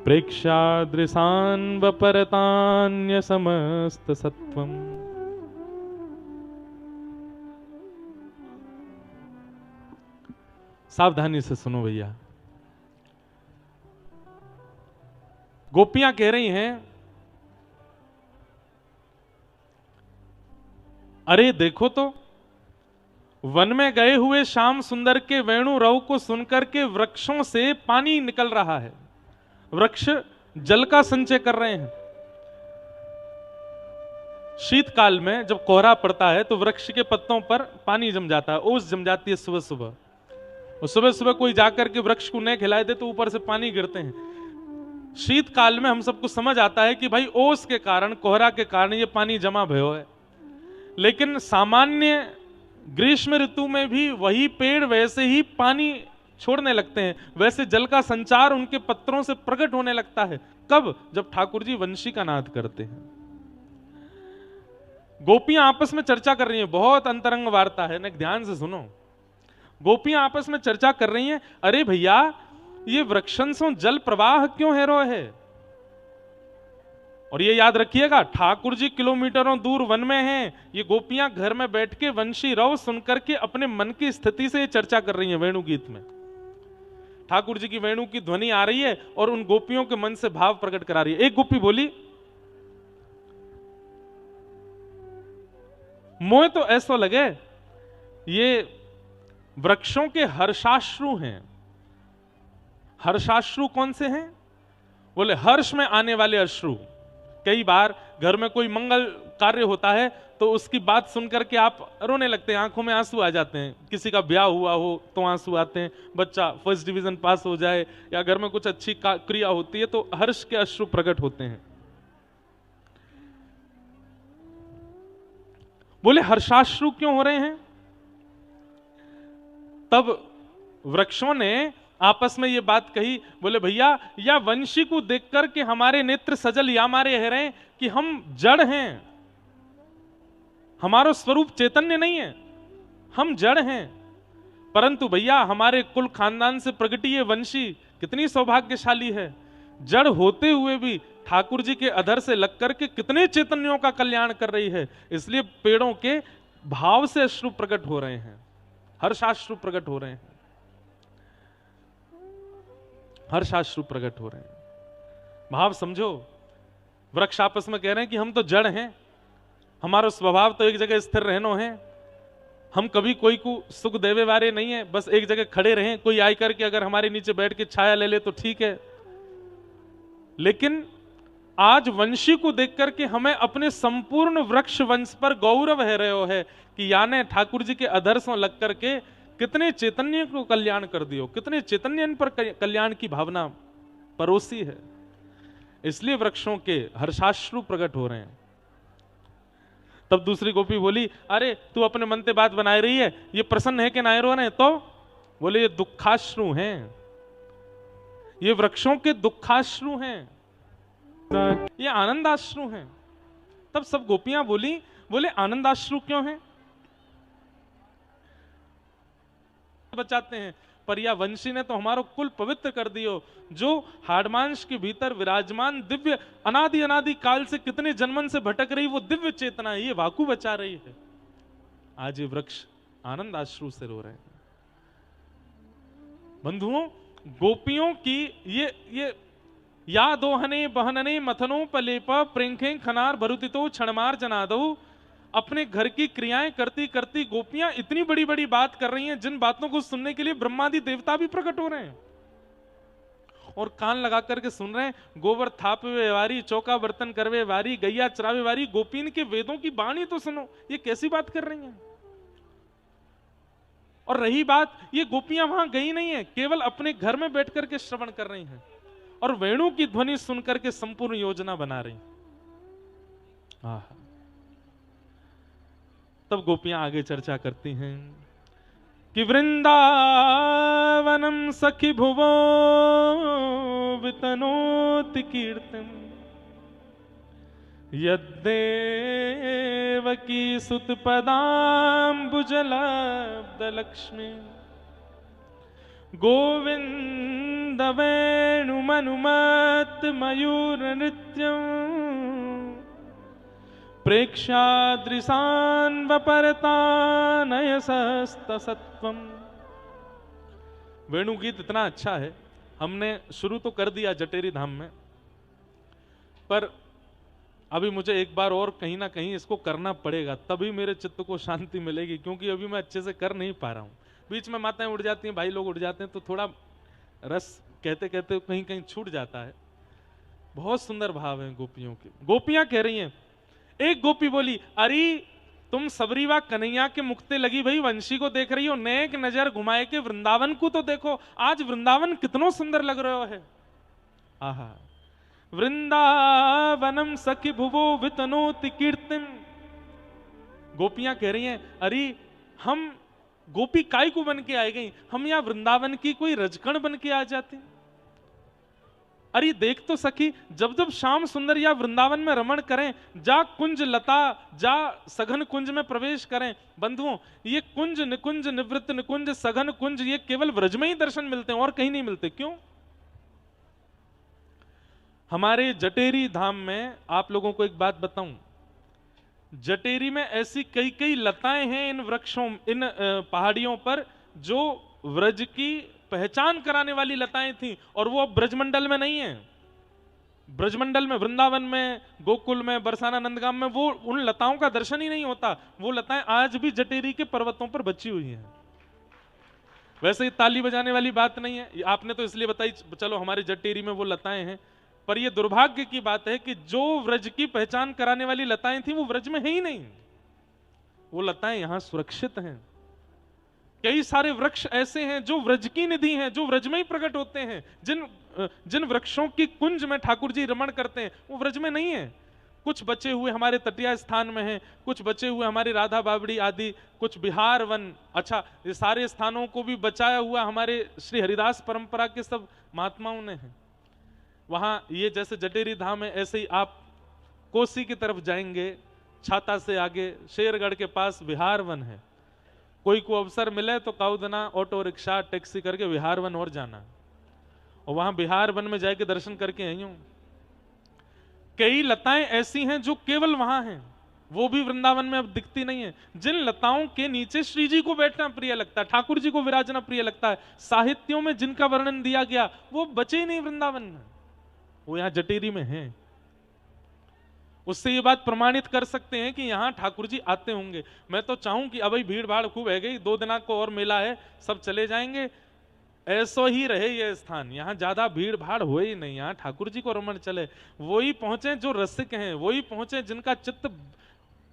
प्रेक्षादृशान् वपरतान्य समस्त सत्वम। सावधानी से सुनो भैया। गोपियां कह रही हैं, अरे देखो तो वन में गए हुए श्याम सुंदर के वेणु रव को सुनकर के वृक्षों से पानी निकल रहा है, वृक्ष जल का संचय कर रहे हैं। शीतकाल में जब कोहरा पड़ता है तो वृक्ष के पत्तों पर पानी जम जाता है, ओस जम जाती है सुबह सुबह, और सुबह सुबह कोई जाकर के वृक्ष को नहीं खिलाए दे तो ऊपर से पानी गिरते हैं। शीतकाल में हम सबको समझ आता है कि भाई ओस के कारण, कोहरा के कारण ये पानी जमा भयो है, लेकिन सामान्य ग्रीष्म ऋतु में भी वही पेड़ वैसे ही पानी छोड़ने लगते हैं, वैसे जल का संचार उनके पत्रों से प्रकट होने लगता है। कब? जब ठाकुर जी वंशी का नाद करते हैं। गोपियां आपस में चर्चा कर रही हैं, बहुत अंतरंग वार्ता है ना, ध्यान से सुनो। गोपियां आपस में चर्चा कर रही हैं, अरे भैया ये वृक्षंसों जल प्रवाह क्यों है रो है। और ये याद रखिएगा, ठाकुर जी किलोमीटरों दूर वन में हैं, ये गोपियां घर में बैठ के वंशी रव सुनकर के अपने मन की स्थिति से चर्चा कर रही हैं। वेणु गीत में ठाकुर जी की वेणु की ध्वनि आ रही है और उन गोपियों के मन से भाव प्रकट करा रही है। एक गोपी बोली, मोए तो ऐसा लगे ये वृक्षों के हर्षाश्रु हैं। हर्षाश्रु कौन से हैं? बोले हर्ष में आने वाले अश्रु। कई बार घर में कोई मंगल कार्य होता है तो उसकी बात सुनकर के आप रोने लगते हैं, आंखों में आंसू आ जाते हैं। किसी का ब्याह हुआ हो तो आंसू आते हैं, बच्चा फर्स्ट डिवीजन पास हो जाए या घर में कुछ अच्छी क्रिया होती है तो हर्ष के अश्रु प्रकट होते हैं। बोले हर्षाश्रु क्यों हो रहे हैं? तब वृक्षों ने आपस में ये बात कही, बोले भैया या वंशी को देखकर के हमारे नेत्र सजल या मारे है रहे कि हम जड़ हैं, हमारा स्वरूप चैतन्य नहीं है, हम जड़ हैं। परंतु भैया हमारे कुल खानदान से प्रगटी ये वंशी कितनी सौभाग्यशाली है, जड़ होते हुए भी ठाकुर जी के अधर से लग करके कितने चैतन्यों का कल्याण कर रही है। इसलिए पेड़ों के भाव से अश्रु प्रकट हो रहे हैं, हर्षाश्रु प्रकट हो रहे हैं, हर्षाश्रु प्रकट हो रहे हैं। भाव समझो। वृक्ष आपस में कह रहे हैं कि हम तो जड़ हैं, हमारा स्वभाव तो एक जगह स्थिर रहनो है, हम कभी कोई को सुख देवे वाले नहीं है, बस एक जगह खड़े रहें, कोई आई करके अगर हमारे नीचे बैठ के छाया ले ले तो ठीक है। लेकिन आज वंशी को देख करके हमें अपने संपूर्ण वृक्ष वंश पर गौरव है रहे हो है कि याने ठाकुर जी के अधर से लग करके कितने चैतन्य को कल्याण कर दियो, कितने चैतन्य पर कल्याण की भावना परोसी है। इसलिए वृक्षों के हर्षाश्रु प्रकट हो रहे हैं। तब दूसरी गोपी बोली, अरे तू अपने मन से बात बनाए रही है, ये प्रसन्न है कि नाय रो रहे? तो बोले ये दुखाश्रु हैं, ये वृक्षों के दुखाश्रु हैं, ये आनंदाश्रु हैं। तब सब गोपियां बोली, बोले आनंदाश्रु क्यों हैं? बचाते हैं, पर या वंशी ने तो हमारो कुल पवित्र कर दियो। जो हाड़मांस के भीतर विराजमान दिव्य अनादि अनादि काल से कितने जन्मन से भटक रही वो दिव्य चेतना है, ये वाकु बचा रही है। आज ये वृक्ष आनंद आश्रु से रो रहे हैं। बंधुओं, गोपियों की ये या दोहने बहनने मथनो पलेप प्रेंखे खनार भरुतितो क्षणमार जनादो। अपने घर की क्रियाएं करती करती गोपियां इतनी बड़ी बड़ी बात कर रही हैं, जिन बातों को सुनने के लिए ब्रह्मादि देवता भी प्रकट हो रहे हैं और कान लगा करके सुन रहे हैं। गोबर थापवे वारी, चौका बर्तन करवे वारी, गैया चरावे वारी, गोपीन के वेदों की वाणी तो सुनो, ये कैसी बात कर रही हैं। और रही बात, ये गोपियां वहां गई नहीं है, केवल अपने घर में बैठ करके श्रवण कर रही हैं और वेणु की ध्वनि सुनकर के संपूर्ण योजना बना रही। तब गोपियां आगे चर्चा करती हैं कि वृंदावनम सखी भुवो वितनोति कीर्तन, यद्देवकी सुत पदाम्बुजलब्ध लक्ष्मी, गोविंद वेणुमनुमत मयूर नृत्यम, प्रेक्षादृशान वपरतानयसस्तसत्वम। वेणु गीत इतना अच्छा है, हमने शुरू तो कर दिया जटेरी धाम में, पर अभी मुझे एक बार और कहीं ना कहीं इसको करना पड़ेगा, तभी मेरे चित्त को शांति मिलेगी, क्योंकि अभी मैं अच्छे से कर नहीं पा रहा हूं। बीच में माताएं उड़ जाती हैं, भाई लोग उड़ जाते हैं, तो थोड़ा रस कहते कहते कहीं कहीं छूट जाता है। बहुत सुंदर भाव है गोपियों के। गोपियां कह रही हैं, एक गोपी बोली, अरे तुम सबरीवा कन्हैया के मुक्ते लगी भाई वंशी को देख रही हो, नेक नजर घुमाए के वृंदावन को तो देखो, आज वृंदावन कितनो सुंदर लग रहा है। आहा, वृंदावनम सखी भुवो वितनोति कीर्तिम। गोपियां कह रही हैं, अरे हम गोपी काय को बन के आ गई, हम यहां वृंदावन की कोई रजकण बन के आ जाते। अरे देख तो सखी, जब जब श्याम सुंदर या वृंदावन में रमण करें, जा कुंज लता, जा सघन कुंज में प्रवेश करें। बंधुओं, ये कुंज निकुंज निवृत्त निकुंज सघन कुंज, ये केवल व्रज में ही दर्शन मिलते हैं और कहीं नहीं मिलते। क्यों? हमारे जटेरी धाम में आप लोगों को एक बात बताऊं, जटेरी में ऐसी कई कई लताएं हैं इन वृक्षों, इन पहाड़ियों पर, जो व्रज की पहचान कराने वाली लताएं थी, और वो अब ब्रजमंडल में नहीं है। ब्रजमंडल में, वृंदावन में, गोकुल में, बरसाना, नंदगाम में वो उन लताओं का दर्शन ही नहीं होता। वो लताएं आज भी जटेरी के पर्वतों पर बची हुई हैं। वैसे ही ताली बजाने वाली बात नहीं है, आपने तो इसलिए बताई, चलो हमारे जटेरी में वो लताएं हैं, पर ये दुर्भाग्य की बात है कि जो व्रज की पहचान कराने वाली लताएं थी वो व्रज में है ही नहीं। वो लताएं यहां सुरक्षित हैं। कई सारे वृक्ष ऐसे हैं जो व्रज की निधि हैं, जो व्रज में ही प्रकट होते हैं। जिन वृक्षों की कुंज में ठाकुर जी रमण करते हैं वो व्रज में नहीं है। कुछ बचे हुए हमारे तटीय स्थान में हैं, कुछ बचे हुए हमारे राधा बावड़ी आदि, कुछ बिहार वन। अच्छा, ये सारे स्थानों को भी बचाया हुआ हमारे श्री हरिदास परंपरा के सब महात्माओं ने है। वहां ये जैसे जटेरी धाम है, ऐसे ही आप कोसी की तरफ जाएंगे, छाता से आगे शेरगढ़ के पास विहार वन है। कोई को अवसर मिले तो काउदना ऑटो रिक्शा टैक्सी करके विहार वन और जाना, और वहां बिहार वन में जाके दर्शन करके आई हूं। कई लताएं ऐसी हैं जो केवल वहां हैं, वो भी वृंदावन में अब दिखती नहीं है। जिन लताओं के नीचे श्री जी को बैठना प्रिय लगता है, ठाकुर जी को विराजना प्रिय लगता है, साहित्यों में जिनका वर्णन दिया गया, वो बचे ही नहीं वृंदावन में, वो यहां जटेरी में हैं। उससे ये बात प्रमाणित कर सकते हैं कि यहां ठाकुर जी आते होंगे। मैं तो चाहूं कि अभी भीड़ भाड़ खूब है गई, 2 दिना को और मेला है, सब चले जाएंगे, ऐसो ही रहे ये स्थान। यहां ज्यादा भीड़ भाड़ हो ही नहीं, यहां ठाकुर जी को रमण चले। वही पहुंचे जो रसिक हैं, वही पहुंचे जिनका चित्त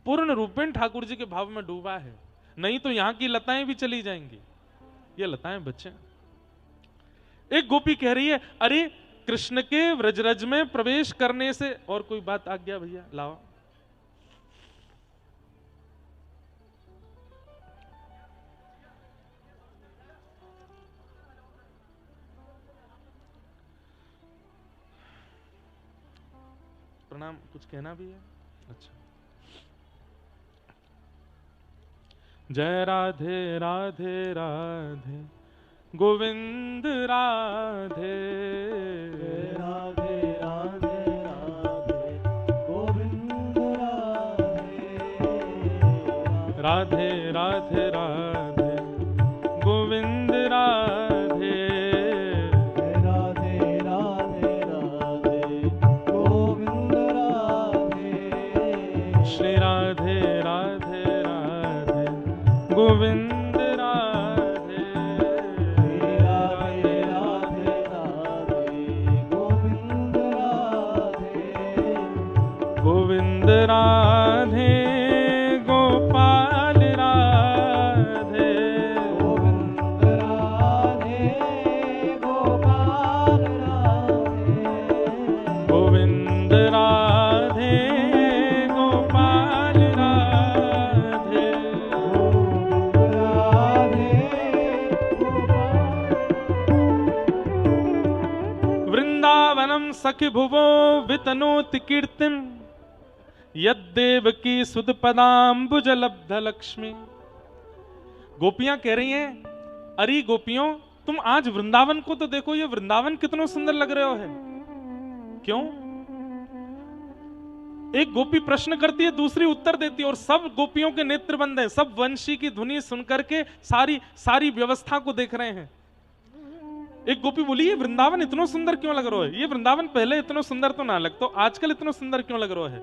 पूर्ण रूपेण ठाकुर जी के भाव में डूबा है। नहीं तो यहां की लताएं भी चली जाएंगी, ये लताएं बचे। एक गोपी कह रही है, अरे कृष्ण के व्रजरज में प्रवेश करने से और कोई बात आ गया भैया, लाओ। प्रणाम कुछ कहना भी है? अच्छा। जय राधे राधे राधे गोविंद राधे, जय राधे राधे राधे गोविंद राधे, राधे राधे राधे गोविंद राधे, राधे राधे राधे गोविंद राधे, श्री राधे राधे राधे गोविंद राधे, राधे राधे राधे गोविंद राधे, गोविंद राधे गोपाल राधे, गोविंद राधे गोपाल राधे, गोविंद राधे गोपाल राधे, वृंदावनम सखि भुवो वितनोति कीर्तिम यद्देवकी सुध पदाम्बुज लब्ध लक्ष्मी। गोपियां कह रही हैं, अरे गोपियों तुम आज वृंदावन को तो देखो, ये वृंदावन कितना सुंदर लग रहे हो है। क्यों? एक गोपी प्रश्न करती है, दूसरी उत्तर देती है, और सब गोपियों के नेत्र बंद हैं, सब वंशी की धुनी सुनकर के सारी व्यवस्था को देख रहे हैं। एक गोपी बोली, ये वृंदावन इतना सुंदर क्यों लग रहा है? ये वृंदावन पहले इतना सुंदर तो ना लगता, आजकल इतना सुंदर क्यों लग रहा है?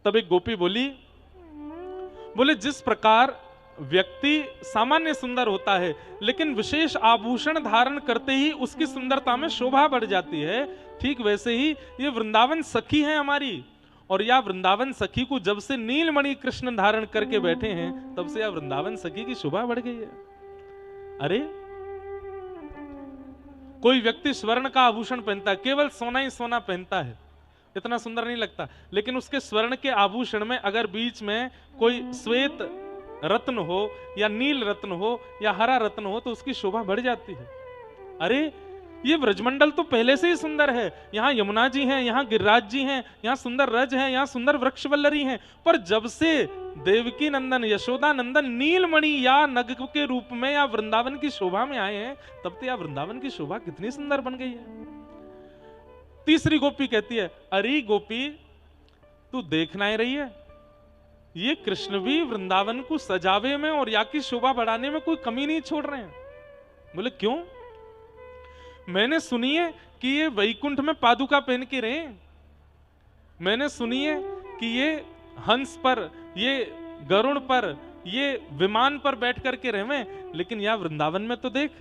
तब एक गोपी बोले जिस प्रकार व्यक्ति सामान्य सुंदर होता है, लेकिन विशेष आभूषण धारण करते ही उसकी सुंदरता में शोभा बढ़ जाती है, ठीक वैसे ही ये वृंदावन सखी है हमारी, और यह वृंदावन सखी को जब से नीलमणि कृष्ण धारण करके बैठे हैं, तब से यह वृंदावन सखी की शोभा बढ़ गई है। अरे कोई व्यक्ति स्वर्ण का आभूषण पहनता है, केवल सोना ही सोना पहनता है, इतना सुंदर नहीं लगता, लेकिन उसके स्वर्ण के आभूषण में अगर बीच में कोई श्वेत रत्न हो या नील रत्न हो या हरा रत्न हो तो उसकी शोभा बढ़ जाती है। अरे ये ब्रजमंडल तो पहले से ही सुंदर है, यहाँ यमुना जी हैं, यहाँ गिरिराज जी हैं, यहाँ सुंदर रज हैं, यहाँ सुंदर वृक्षवल्लरी हैं, पर जब से देवकी नंदन यशोदा नंदन नीलमणि या नग के रूप में या वृंदावन की शोभा में आए हैं, तब तो या वृंदावन की शोभा कितनी सुंदर बन गई है। तीसरी गोपी कहती है, अरे गोपी तू देख ना ही रही है, ये कृष्ण भी वृंदावन को सजावे में और या की शोभा बढ़ाने में कोई कमी नहीं छोड़ रहे हैं। बोले क्यों? मैंने सुनी है कि ये वैकुंठ में पादुका पहन के रहे, मैंने सुनी है कि ये हंस पर, ये गरुड़ पर, ये विमान पर बैठ करके रहे, लेकिन यह वृंदावन में तो देख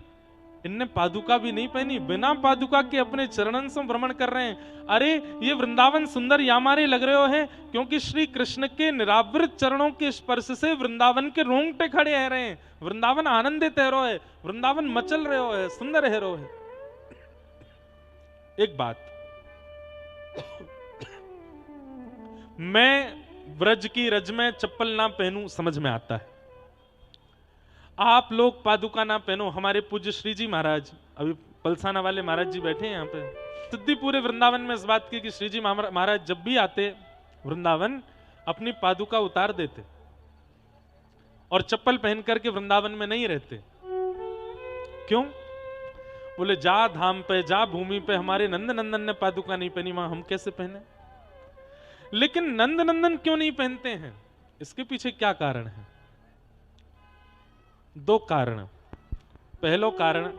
इनने पादुका भी नहीं पहनी, बिना पादुका के अपने चरणन से भ्रमण कर रहे हैं। अरे ये वृंदावन सुंदर यामारे लग रहे हो है, क्योंकि श्री कृष्ण के निरावृत चरणों के स्पर्श से वृंदावन के रोंगटे खड़े रह रहे हैं, वृंदावन आनंदित है रो है, वृंदावन मचल रहे हो है, सुंदर है रो है। एक बात, मैं ब्रज की रज में चप्पल ना पहनूं समझ में आता है, आप लोग पादुका ना पहनो। हमारे पूज्य श्री जी महाराज, अभी पलसाना वाले महाराज जी बैठे हैं यहाँ पे, सिद्धि पूरे वृंदावन में इस बात की कि श्री जी महाराज जब भी आते वृंदावन अपनी पादुका उतार देते और चप्पल पहन करके वृंदावन में नहीं रहते। क्यों? बोले जा धाम पे, जा भूमि पे हमारे नंद नंदन ने पादुका नहीं पहनी, वहां हम कैसे पहने? लेकिन नंद नंदन क्यों नहीं पहनते हैं? इसके पीछे क्या कारण है? दो कारण। पहलो कारण,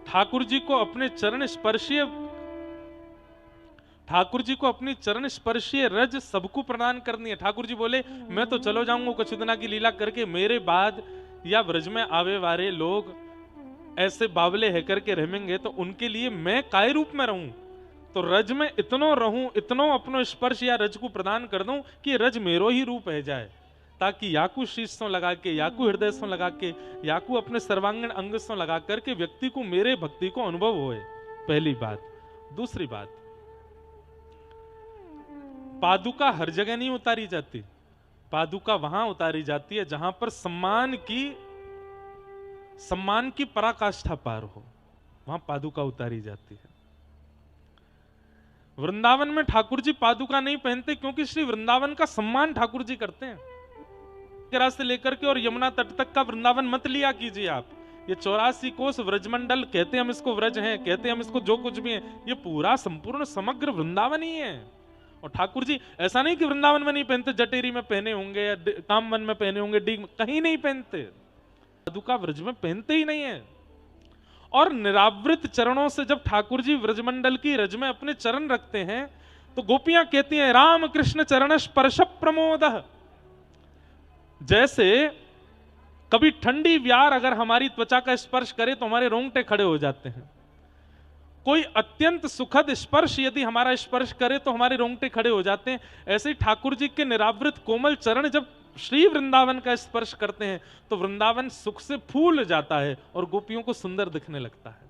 ठाकुर जी को अपने चरण स्पर्शीय, ठाकुर जी को अपनी चरण स्पर्शीय रज सबको प्रदान करनी है। ठाकुर जी बोले मैं तो चलो जाऊंगा कुछ दिना की लीला करके, मेरे बाद या ब्रज में आवे वाले लोग ऐसे बावले है करके रहेंगे, तो उनके लिए मैं काय रूप में रहूं? तो रज में इतनो रहूं, इतनो अपनो स्पर्श या रज को प्रदान कर दूं कि रज मेरो ही रूप है जाए, ताकि याकू शीश से लगा के, याकू हृदय से लगा के, याकू अपने सर्वांगीण अंग से लगा करके व्यक्ति को मेरे भक्ति को अनुभव होए। पहली बात। दूसरी बात, पादुका हर जगह नहीं उतारी जाती, पादुका वहां उतारी जाती है जहां पर सम्मान की पराकाष्ठा पार हो, वहां पादुका उतारी जाती है। वृंदावन में ठाकुर जी पादुका नहीं पहनते क्योंकि श्री वृंदावन का सम्मान ठाकुर जी करते हैं। रास्ते लेकर के और यमुना तट तक का वृंदावन मत लिया कीजिए आप। ये 84 कोस व्रजमंडल कहते हैं हम इसको, व्रज हैं कहते हैं हम इसको, जो कुछ भी है ये पूरा संपूर्ण समग्र वृंदावन ही है। और ठाकुर जी ऐसा नहीं कि वृंदावन में नहीं पहनते, जटेरी में पहने होंगे या कामवन में पहने होंगे, डीग में, कहीं नहीं पहनते, पादुका व्रज में पहनते ही नहीं है। और निरावृत चरणों से जब ठाकुर जी व्रजमंडल की रज में अपने चरण रखते हैं तो गोपियां कहती हैं राम कृष्ण चरण स्पर्श प्रमोद। जैसे कभी ठंडी व्यार अगर हमारी त्वचा का स्पर्श करे तो हमारे रोंगटे खड़े हो जाते हैं, कोई अत्यंत सुखद स्पर्श यदि हमारा स्पर्श करे तो हमारे रोंगटे खड़े हो जाते हैं। ऐसे ही ठाकुर जी के निरावृत कोमल चरण जब श्री वृंदावन का स्पर्श करते हैं तो वृंदावन सुख से फूल जाता है और गोपियों को सुंदर दिखने लगता है।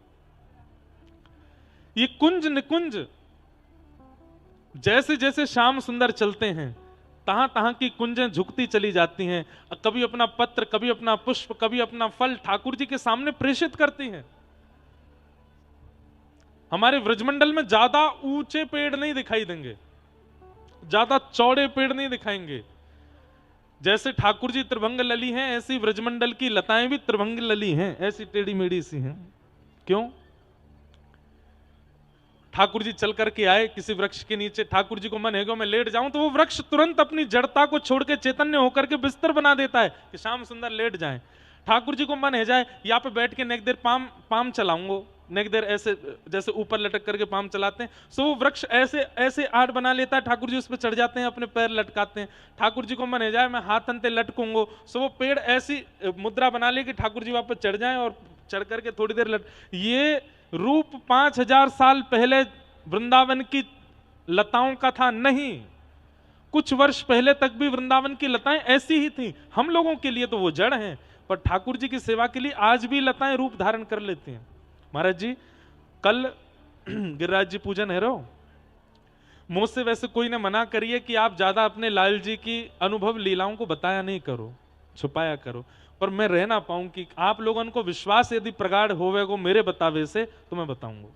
ये कुंज निकुंज जैसे जैसे श्याम सुंदर चलते हैं तहां तहां की कुंजें झुकती चली जाती हैं, कभी अपना पत्र, कभी अपना पुष्प, कभी अपना फल ठाकुर जी के सामने प्रेषित करती हैं। हमारे व्रजमंडल में ज्यादा ऊंचे पेड़ नहीं दिखाई देंगे, ज्यादा चौड़े पेड़ नहीं दिखाएंगे। जैसे ठाकुर जी त्रिभंग लली हैं ऐसी व्रजमंडल की लताएं भी त्रिभंग लली हैं, ऐसी टेढ़ी मेढ़ी सी हैं। क्यों? ठाकुर जी चल करके आए किसी वृक्ष के नीचे, ठाकुर जी को मन है कि मैं लेट जाऊं, तो वो वृक्ष तुरंत अपनी जड़ता को छोड़ के चैतन्य होकर के बिस्तर बना देता है कि श्याम सुंदर लेट जाएं। ठाकुर जी को मन है जाए यहाँ पे बैठ के नेक देर पाम चलाऊंगो, नेक देर ऐसे जैसे ऊपर लटक करके पाम चलाते हैं, सो वो वृक्ष ऐसे ऐसे आड़ बना लेता है, ठाकुर जी उस पर चढ़ जाते हैं, अपने पैर लटकाते हैं। ठाकुर जी को मन है जाए मैं हाथ अंते लटकूंगो, सो वो पेड़ ऐसी मुद्रा बना ले कि ठाकुर जी वापस चढ़ जाएं और चढ़ करके थोड़ी देर ये रूप 5000 साल पहले वृंदावन की लताओं का था नहीं, कुछ वर्ष पहले तक भी वृंदावन की लताएं ऐसी ही थी। हम लोगों के लिए तो वो जड़ हैं, पर ठाकुर जी की सेवा के लिए आज भी लताएं रूप धारण कर लेती हैं। महाराज जी कल गिरिराज जी पूजन है रो, मुझसे वैसे कोई ने मना करिए कि आप ज्यादा अपने लाल जी की अनुभव लीलाओं को बताया नहीं करो, छुपाया करो, पर मैं रह ना पाऊं कि आप लोगों को विश्वास यदि प्रगाढ़ होवेगो मेरे बतावे से तो मैं बताऊंगा।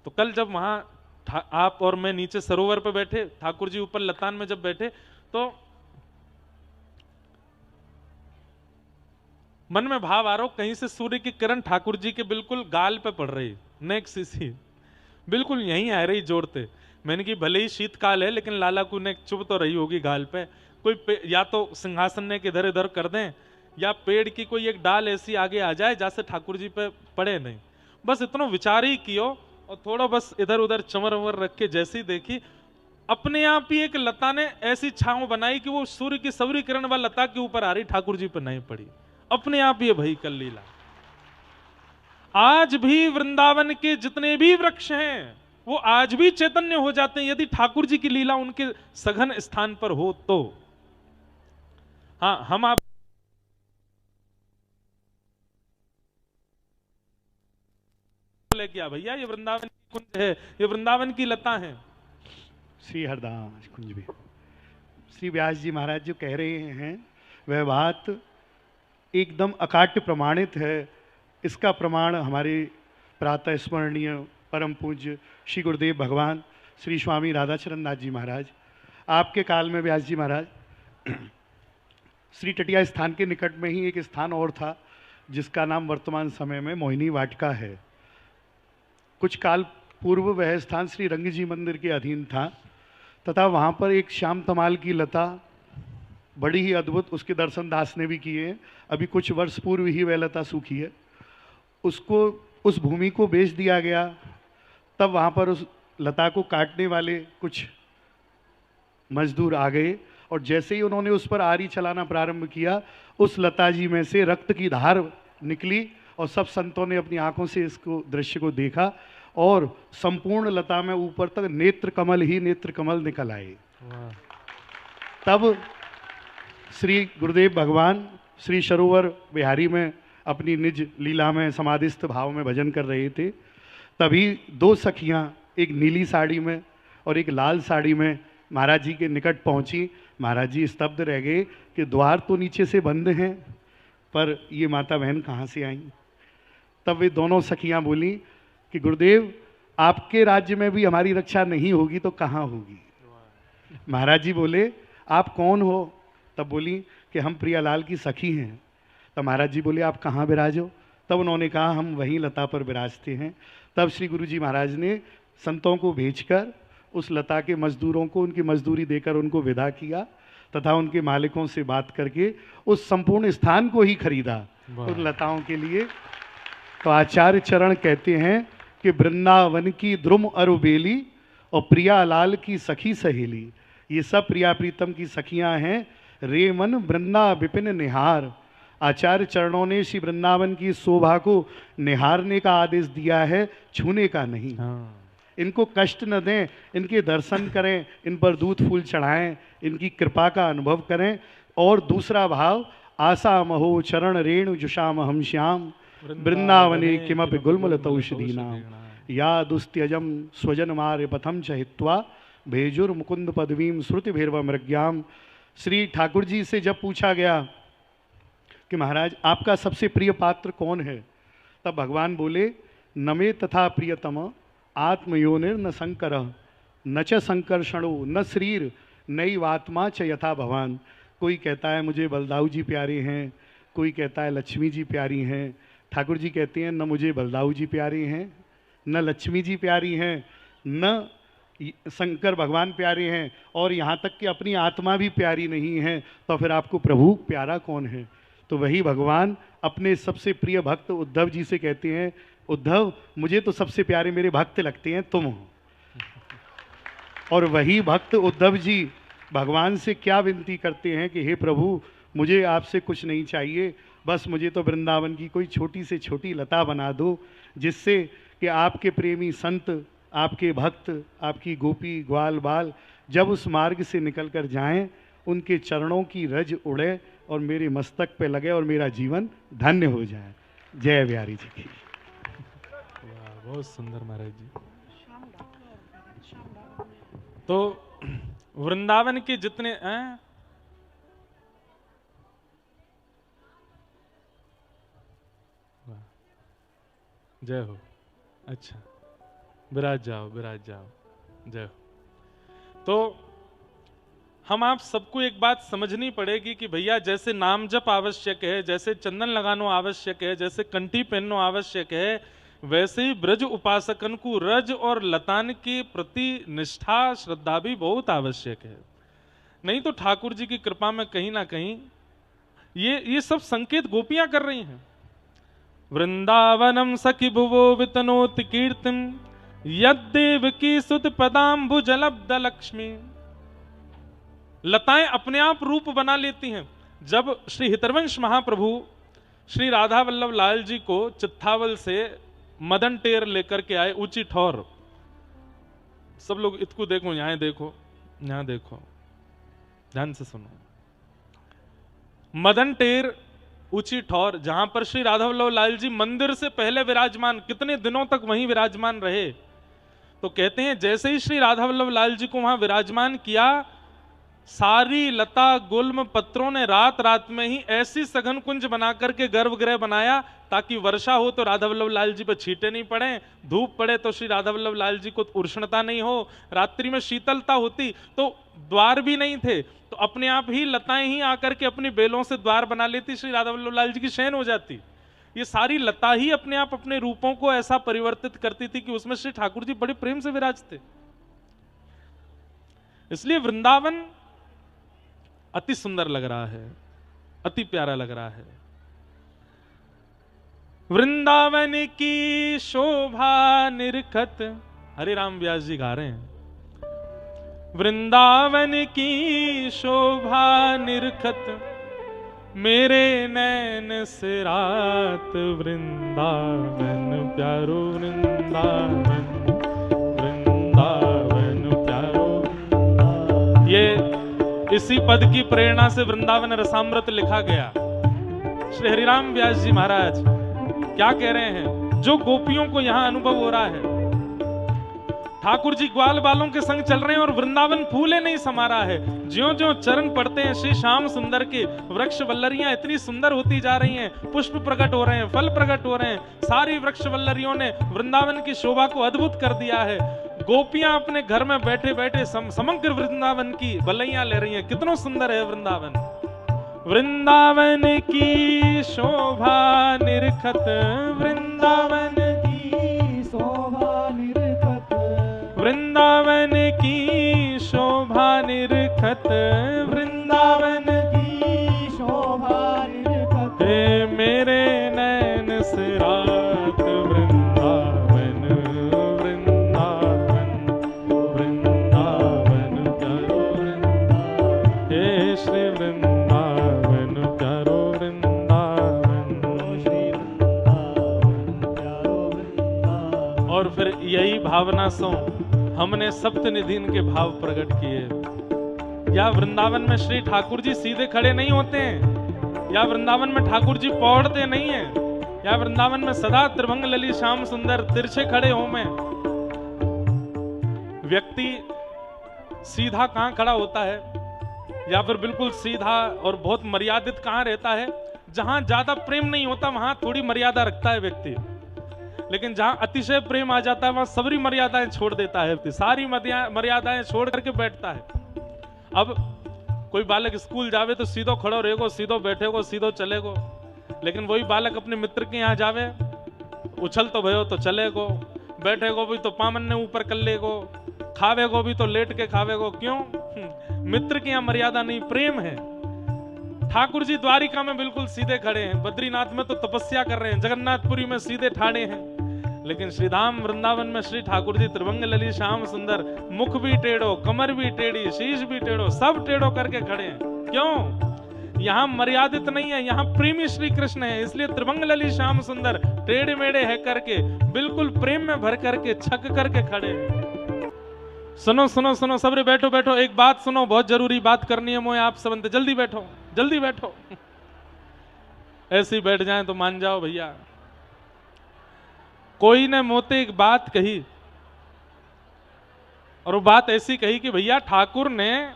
तो कल जब वहां आप और मैं नीचे सरोवर पे बैठे, ठाकुर जी ऊपर लतान में जब बैठे तो मन में भाव आ रहा हो, कहीं से सूर्य की किरण ठाकुर जी के बिल्कुल गाल पे पड़ रही, नेक सी बिल्कुल यहीं आ रही जोड़ते। मैंने कि भले ही शीतकाल है लेकिन लाला को नेक चुभ तो रही होगी गाल पे। कोई या तो सिंहासन ने इधर इधर कर दें या पेड़ की कोई एक डाल ऐसी आगे आ जाए जैसे ठाकुर जी पे पड़े नहीं, बस इतना विचार ही कियो और थोड़ा बस इधर उधर चमर वमर रख के जैसी देखी, अपने आप ही एक लता ने ऐसी छांव बनाई कि वो सूर्य की सौरी किरण वाली लता के ऊपर आ रही, ठाकुर जी पर नहीं पड़ी, अपने आप ये भई कल लीला। आज भी वृंदावन के जितने भी वृक्ष हैं वो आज भी चैतन्य हो जाते हैं यदि ठाकुर जी की लीला उनके सघन स्थान पर हो तो। हाँ, हम आप क्या भैया ये वृंदावन की कुंज है, ये वृंदावन की लता है। श्री हरदास कुंज में श्री व्यास जी महाराज जो कह रहे हैं वह बात एकदम अकाट्य प्रमाणित है। इसका प्रमाण हमारे प्रातः स्मरणीय परम पूज्य श्री गुरुदेव भगवान श्री स्वामी राधाचरण नाथ जी महाराज, आपके काल में व्यास जी महाराज श्री टटिया स्थान के निकट में ही एक स्थान और था जिसका नाम वर्तमान समय में मोहिनी वाटिका है। कुछ काल पूर्व वह स्थान श्री रंग जी मंदिर के अधीन था तथा वहाँ पर एक श्याम तमाल की लता बड़ी ही अद्भुत, उसके दर्शन दास ने भी किए हैं। अभी कुछ वर्ष पूर्व ही वह लता सूखी है, उसको उस भूमि को बेच दिया गया। तब वहाँ पर उस लता को काटने वाले कुछ मजदूर आ गए और जैसे ही उन्होंने उस पर आरी चलाना प्रारंभ किया, उस लता जी में से रक्त की धार निकली और सब संतों ने अपनी आंखों से इसको दृश्य को देखा और संपूर्ण लता में ऊपर तक नेत्र कमल ही नेत्र कमल निकल आए। तब श्री गुरुदेव भगवान श्री सरोवर बिहारी में अपनी निज लीला में समाधिस्थ भाव में भजन कर रहे थे। तभी दो सखियां, एक नीली साड़ी में और एक लाल साड़ी में महाराज जी के निकट पहुंची। महाराज जी स्तब्ध रह गए कि द्वार तो नीचे से बंद हैं पर ये माता बहन कहाँ से आई। तब वे दोनों सखियां बोली कि गुरुदेव आपके राज्य में भी हमारी रक्षा नहीं होगी तो कहाँ होगी। महाराज जी बोले आप कौन हो? तब बोली कि हम प्रियालाल की सखी हैं। तब महाराज जी बोले आप कहाँ विराजो? तब उन्होंने कहा हम वहीं लता पर विराजते हैं। तब श्री गुरु जी महाराज ने संतों को भेजकर उस लता के मजदूरों को उनकी मजदूरी देकर उनको विदा किया तथा उनके मालिकों से बात करके उस संपूर्ण स्थान को ही खरीदा उन लताओं के लिए। तो आचार्य चरण कहते हैं कि वृंदावन की द्रुम अरुबेली और प्रियालाल की सखी सहेली, ये सब प्रिया प्रीतम की सखियां हैं। रे मन वृंदा विपिन निहार, आचार्य चरणों ने श्री वृंदावन की शोभा को निहारने का आदेश दिया है, छूने का नहीं। इनको कष्ट न दें, इनके दर्शन करें, इन पर दूध फूल चढ़ाएं, इनकी कृपा का अनुभव करें। और दूसरा भाव आशा महो चरण रेणु जुषाम हम श्याम वृंदावने किमपि गुल्मलतौषधीनाम या दुस्त्यजम स्वजन मार्य पथम चहित्वा भेजुर मुकुंद पदवीम श्रुति भैरव मृग्याम। श्री ठाकुर जी से जब पूछा गया कि महाराज आपका सबसे प्रिय पात्र कौन है, तब भगवान बोले नमे तथा प्रियतम आत्मयोनिर न शंकर न च संकर्षणो न शरीर नैवात्मा च यथा भवान। कोई कहता है मुझे बलदाऊ जी प्यारे हैं, कोई कहता है लक्ष्मी जी प्यारी हैं। ठाकुर जी कहते हैं न मुझे बलदाऊ जी प्यारे हैं, न लक्ष्मी जी प्यारी हैं, न शंकर भगवान प्यारे हैं, और यहाँ तक कि अपनी आत्मा भी प्यारी नहीं है। तो फिर आपको प्रभु प्यारा कौन है? तो वही भगवान अपने सबसे प्रिय भक्त उद्धव जी से कहते हैं उद्धव मुझे तो सबसे प्यारे मेरे भक्त लगते हैं तुम हो। और वही भक्त उद्धव जी भगवान से क्या विनती करते हैं कि हे प्रभु मुझे आपसे कुछ नहीं चाहिए, बस मुझे तो वृंदावन की कोई छोटी से छोटी लता बना दो, जिससे कि आपके प्रेमी संत, आपके भक्त, आपकी गोपी ग्वाल बाल जब उस मार्ग से निकल कर जाएं, उनके चरणों की रज उड़े और मेरे मस्तक पे लगे और मेरा जीवन धन्य हो जाए। जय बिहारी जी की। बहुत सुंदर महाराज जी। तो वृंदावन के जितने जय हो। अच्छा विराज जाओ, विराज जाओ, जय हो। तो हम आप सबको एक बात समझनी पड़ेगी कि भैया जैसे नाम जप आवश्यक है, जैसे चंदन लगाना आवश्यक है, जैसे कंठी पहनना आवश्यक है, वैसे ही ब्रज उपासकन को रज और लतान के प्रति निष्ठा श्रद्धा भी बहुत आवश्यक है। नहीं तो ठाकुर जी की कृपा में कहीं ना कहीं ये सब संकेत गोपियां कर रही हैं। वृंदावनम सखी भुवो वितनोत कीर्तिम यद्देव की सुत पदाम्बुजलब्ध लक्ष्मी। लताएं अपने आप रूप बना लेती हैं। जब श्री हितरवंश महाप्रभु श्री राधा वल्लभ लाल जी को चित्थावल से मदन टेर लेकर के आए, ऊंची ठौर, सब लोग इसको देखो, यहां देखो, यहां देखो, ध्यान से सुनो। मदन टेर ऊंची ठौर, जहां पर श्री राधा वल्लभ लाल जी मंदिर से पहले विराजमान, कितने दिनों तक वहीं विराजमान रहे। तो कहते हैं जैसे ही श्री राधा वल्लभ लाल जी को वहां विराजमान किया, सारी लता गुल्म पत्रों ने रात रात में ही ऐसी सघन कुंज बना करके गर्भगृह बनाया ताकि वर्षा हो तो राधा वल्लभ लाल जी पर छींटे नहीं पड़े, धूप पड़े तो श्री राधा वल्लभ लाल जी को उष्णता नहीं हो, रात्रि में शीतलता होती तो द्वार भी नहीं थे तो अपने आप ही लताएं ही आकर के अपनी बेलों से द्वार बना लेती, श्री राधा वल्लभ लाल जी की शयन हो जाती। ये सारी लता ही अपने आप अपने रूपों को ऐसा परिवर्तित करती थी कि उसमें श्री ठाकुर जी बड़े प्रेम से विराजते। इसलिए वृंदावन अति सुंदर लग रहा है, अति प्यारा लग रहा है। वृंदावन की शोभा निरखत, हरे राम व्यास जी गा रहे हैं। वृंदावन की शोभा निरखत मेरे नैन से रात, वृंदावन प्यारो वृंदावन, वृंदावन प्यारो। ये इसी पद की प्रेरणा से वृंदावन रसामृत लिखा गया। श्री हरिराम व्यास जी महाराज क्या कह रहे हैं, जो गोपियों को यहां अनुभव हो रहा है। ठाकुर जी ग्वाल बालों के संग चल रहे हैं और वृंदावन फूले नहीं समा रहा है। ज्यों ज्यों चरण पड़ते हैं श्री श्याम सुंदर के, वृक्ष वल्लरियां इतनी सुंदर होती जा रही हैं, पुष्प प्रकट हो रहे हैं, फल प्रकट हो रहे हैं। सारी वृक्ष वल्लरियों ने वृंदावन की शोभा को अद्भुत कर दिया है। गोपियां अपने घर में बैठे बैठे समग्र वृंदावन की भलैयां ले रही हैं। कितना सुंदर है वृंदावन। वृंदावन की शोभा निरखत, वृंदावन की शोभा निरखत, वृंदावन की शोभा निरखत, वृंदावन की शोभा निरखत, हे मेरे नैन सिरात वृंदावन, वृंदावन वृंदावन करो वृंदावन, हे श्री वृंदावन करो वृंदावन। श्री वृंदावन प्यारो वृंदावन। और फिर यही भावना से हमने सप्तनिधिन के भाव प्रकट किए। या वृंदावन में श्री ठाकुर जी सीधे खड़े नहीं होते हैं, या वृंदावन में ठाकुर जी पौड़ते नहीं हैं, या वृंदावन में सदा त्रिभंग लली श्याम सुंदर तिरछे खड़े हो में। व्यक्ति सीधा कहां खड़ा होता है, या फिर बिल्कुल सीधा और बहुत मर्यादित कहां रहता है? जहां ज्यादा प्रेम नहीं होता वहां थोड़ी मर्यादा रखता है व्यक्ति, लेकिन जहां अतिशय प्रेम आ जाता है वहां सभी मर्यादाएं छोड़ देता है, सारी मर्यादाएं छोड़ करके बैठता है। अब कोई बालक स्कूल जावे तो सीधो खड़ो रहेगो, सीधो बैठेगो, सीधो चलेगो। लेकिन वही बालक अपने मित्र के यहाँ जावे, उछल तो भयो तो चलेगो, बैठेगो भी तो पामन ने ऊपर कर लेगो, खावेगो भी तो लेट के खावेगो। क्यों? मित्र की यहाँ मर्यादा नहीं, प्रेम है। ठाकुर जी द्वारिका में बिल्कुल सीधे खड़े हैं, बद्रीनाथ में तो तपस्या कर रहे हैं, जगन्नाथपुरी में सीधे ठाड़े हैं, लेकिन श्रीधाम वृंदावन में श्री ठाकुर जी त्रिभंग लली श्याम सुंदर, मुख भी टेढ़ो, कमर भी टेढ़ी, शीश भी टेढ़ो, सब टेढ़ो करके खड़े हैं। क्यों? यहाँ मर्यादित नहीं है, यहाँ प्रेमी श्री कृष्ण है, इसलिए त्रिभंग लली श्याम सुंदर टेढ़े मेढ़े है करके बिल्कुल प्रेम में भर करके छक करके खड़े हैं। सुनो सुनो सुनो सबरे, बैठो बैठो, एक बात सुनो, बहुत जरूरी बात करनी है मोए आप सबंते, जल्दी बैठो जल्दी बैठो। ऐसे ही बैठ जाएं तो मान जाओ भैया। कोई ने मोते एक बात कही, और वो बात ऐसी कही कि भैया ठाकुर ने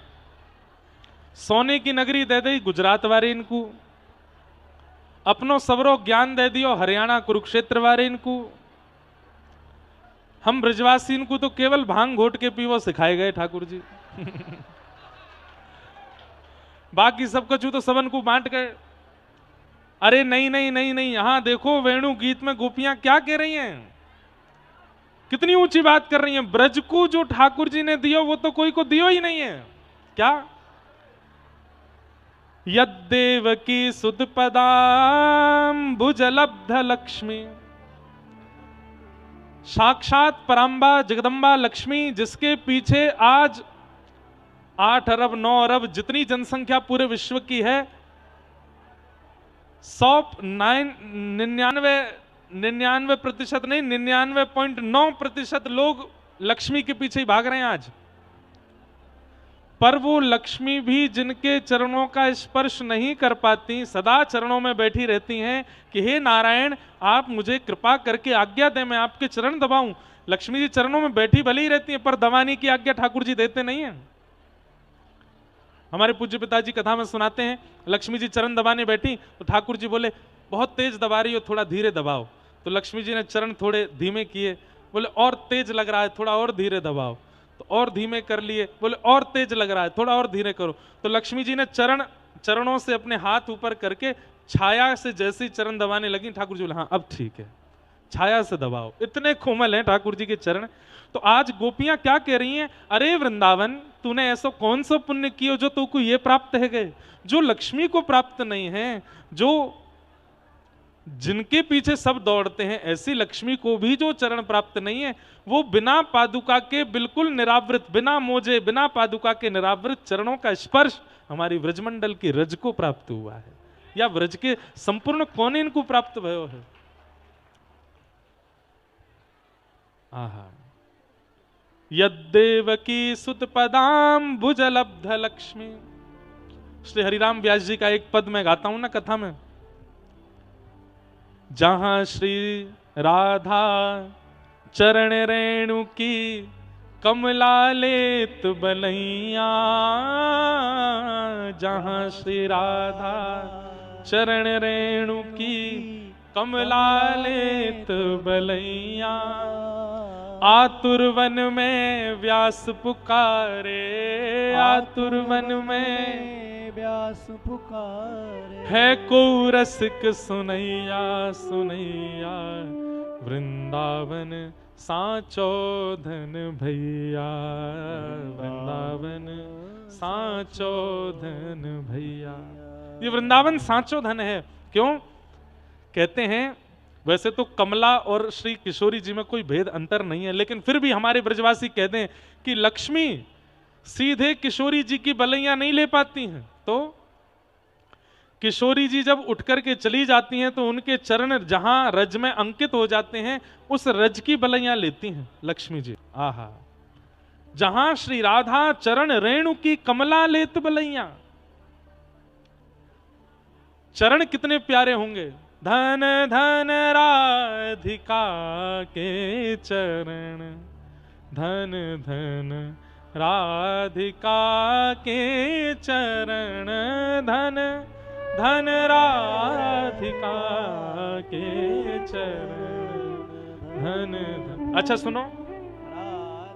सोने की नगरी दे दी गुजरात वाले इनको, अपनो सबरो ज्ञान दे दियो हरियाणा कुरुक्षेत्र वाले इनको, हम ब्रजवासी इनको तो केवल भांग घोट के पीवो सिखाए गए ठाकुर जी। बाकी सब कुछ तो सबन को बांट गए। अरे नहीं नहीं नहीं नहीं, यहां देखो वेणु गीत में गोपियां क्या कह रही हैं, कितनी ऊंची बात कर रही हैं। ब्रज को जो ठाकुर जी ने दियो वो तो कोई को दियो ही नहीं है। क्या? यद्देव की सुत पदाम भुजलब्ध लक्ष्मी, साक्षात परांबा जगदम्बा लक्ष्मी, जिसके पीछे आज 8 अरब 9 अरब जितनी जनसंख्या पूरे विश्व की है, 99% नहीं 99.9% लोग लक्ष्मी के पीछे ही भाग रहे हैं आज। पर वो लक्ष्मी भी जिनके चरणों का स्पर्श नहीं कर पाती, सदा चरणों में बैठी रहती हैं कि हे नारायण आप मुझे कृपा करके आज्ञा दें, मैं आपके चरण दबाऊं। लक्ष्मी जी चरणों में बैठी भले ही रहती हैं, पर दबाने की आज्ञा ठाकुर जी देते नहीं हैं। हमारे पूज्य पिताजी कथा में सुनाते हैं, लक्ष्मी जी चरण दबाने बैठी तो ठाकुर जी बोले बहुत तेज दबा रही हो, थोड़ा धीरे दबाओ। तो लक्ष्मी जी ने चरण थोड़े धीमे किए, बोले और तेज लग रहा है, थोड़ा और धीरे दबाओ। तो और धीमे कर लिए, बोले और तेज लग रहा है, थोड़ा और धीरे करो। तो लक्ष्मी जी ने चरणों से अपने हाथ ऊपर करके छाया से जैसे ही चरण दबाने लगी, ठाकुर जी बोले हाँ अब ठीक है, छाया से दबाओ। इतने कोमल हैं ठाकुर जी के चरण। तो आज गोपियां क्या कह रही हैं, अरे वृंदावन तूने ऐसा कौन सा पुण्य किया जो तुमको ये प्राप्त है गए, जो लक्ष्मी को प्राप्त नहीं है, जो जिनके पीछे सब दौड़ते हैं, ऐसी लक्ष्मी को भी जो चरण प्राप्त नहीं है, वो बिना पादुका के बिल्कुल निरावृत, बिना मोजे बिना पादुका के निरावृत चरणों का स्पर्श हमारी व्रजमंडल की रज को प्राप्त हुआ है, या व्रज के संपूर्ण कोने इनको प्राप्त भयो है। आहा, यद्देवकी सुत पदाम भुजलब्ध लक्ष्मी। श्री हरिराम व्यास जी का एक पद मैं गाता हूं ना कथा में, जहां श्री राधा चरण रेणु की कमला लेत बलैया, जहां श्री राधा चरण रेणु की कमला लेत बलैया। आतुर वन में व्यास पुकारे, आतुर वन में व्यास पुकारे। है को रसिक सुनैया, सुनैया वृंदावन साचो धन भैया, वृंदावन साचो धन भैया। ये वृंदावन साचो धन है। क्यों कहते हैं? वैसे तो कमला और श्री किशोरी जी में कोई भेद अंतर नहीं है, लेकिन फिर भी हमारे ब्रजवासी कहते हैं कि लक्ष्मी सीधे किशोरी जी की बलैया नहीं ले पाती हैं, तो किशोरी जी जब उठ करके चली जाती हैं तो उनके चरण जहां रज में अंकित हो जाते हैं, उस रज की बलैया लेती हैं लक्ष्मी जी। आहा, जहां श्री राधा चरण रेणु की कमला लेत बलैया। चरण कितने प्यारे होंगे। धन धन राधिका के चरण, धन धन राधिका के चरण, धन धन राधिका के चरण, धन धन। अच्छा सुनो,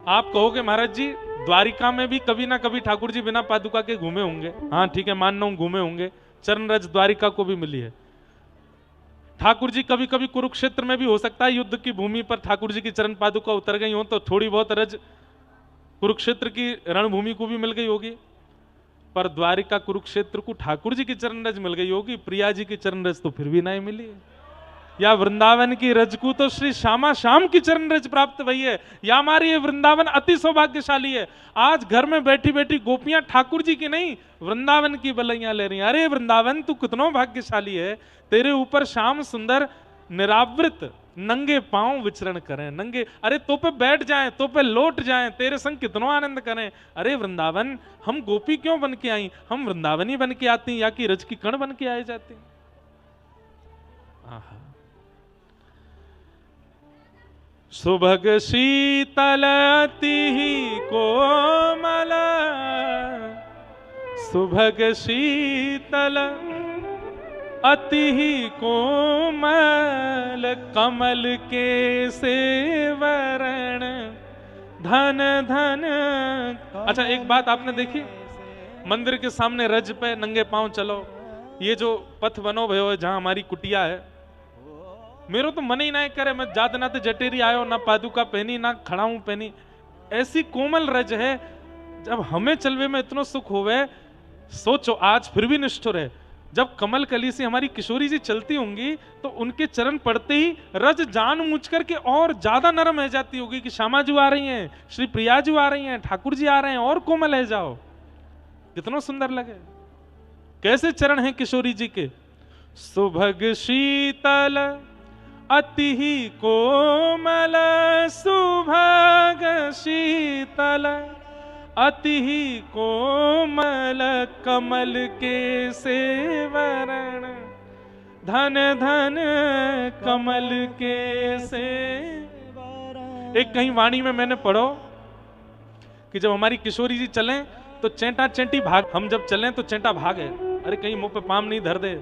आप कहोगे महाराज जी द्वारिका में भी कभी ना कभी ठाकुर जी बिना पादुका के घूमे होंगे। हाँ ठीक है, मान रहा हूं घूमे होंगे। चरण रज द्वारिका को भी मिली है। ठाकुर जी कभी कभी कुरुक्षेत्र में भी हो सकता है युद्ध की भूमि पर ठाकुर जी की चरण पादुका उतर गई हो, तो थोड़ी बहुत रज कुरुक्षेत्र की रणभूमि को भी मिल गई होगी। पर द्वारिका कुरुक्षेत्र को ठाकुर जी की चरण रज मिल गई होगी, प्रिया जी की चरण रज तो फिर भी नहीं मिली। या वृंदावन की रज को तो श्री श्यामा श्याम की चरण रज प्राप्त हुई है। या हमारी ये वृंदावन अति सौभाग्यशाली है। आज घर में बैठी बैठी गोपियां ठाकुर जी की नहीं वृंदावन की बलैया ले रही हैं। अरे वृंदावन तू कितना भाग्यशाली है, तेरे ऊपर श्याम सुंदर निरावृत नंगे पांव विचरण करें। नंगे, अरे तो पे बैठ जाएं, तो पे लौट जाएं, तेरे संग कितना आनंद करें। अरे वृंदावन, हम गोपी क्यों बन के आई? हम वृंदावनी बन के आती या कि रज की कण बन के आए जाती। आहा, सुभग शीतल अति कोमल, सुभग शीतल अति कोमल, कमल के सेवरण, धन धन। अच्छा एक बात आपने देखी, मंदिर के सामने रज पे नंगे पांव चलो, ये जो पथ बनो भयो है जहां हमारी कुटिया है, मेरो तो मन ही ना करे, मैं जात नाते जटेरी आयो, ना पादुका पहनी ना खड़ाऊं पहनी। ऐसी कोमल रज है, जब हमें चलवे में इतना सुख होवे। सोचो आज फिर भी निष्ठुर है, जब कमल कली से हमारी किशोरी जी चलती होंगी तो उनके चरण पड़ते ही रज जान मुझ करके और ज्यादा नरम है जाती होगी कि श्यामा जी आ रही हैं, श्री प्रिया जी आ रही हैं, ठाकुर जी आ रहे हैं, और कोमल है जाओ, कितना सुंदर लगे। कैसे चरण हैं किशोरी जी के। सुभग शीतल अति कोमल, सुभग शीतल अति कोमल, कमल के सेवरण, धन धन कमल के सेवरण। एक कहीं वाणी में मैंने पढ़ो कि जब हमारी किशोरी जी चलें तो चेंटा चेंटी भाग, हम जब चलें तो चेंटा भागे। अरे कहीं मुंह पे पाम नहीं धर दे,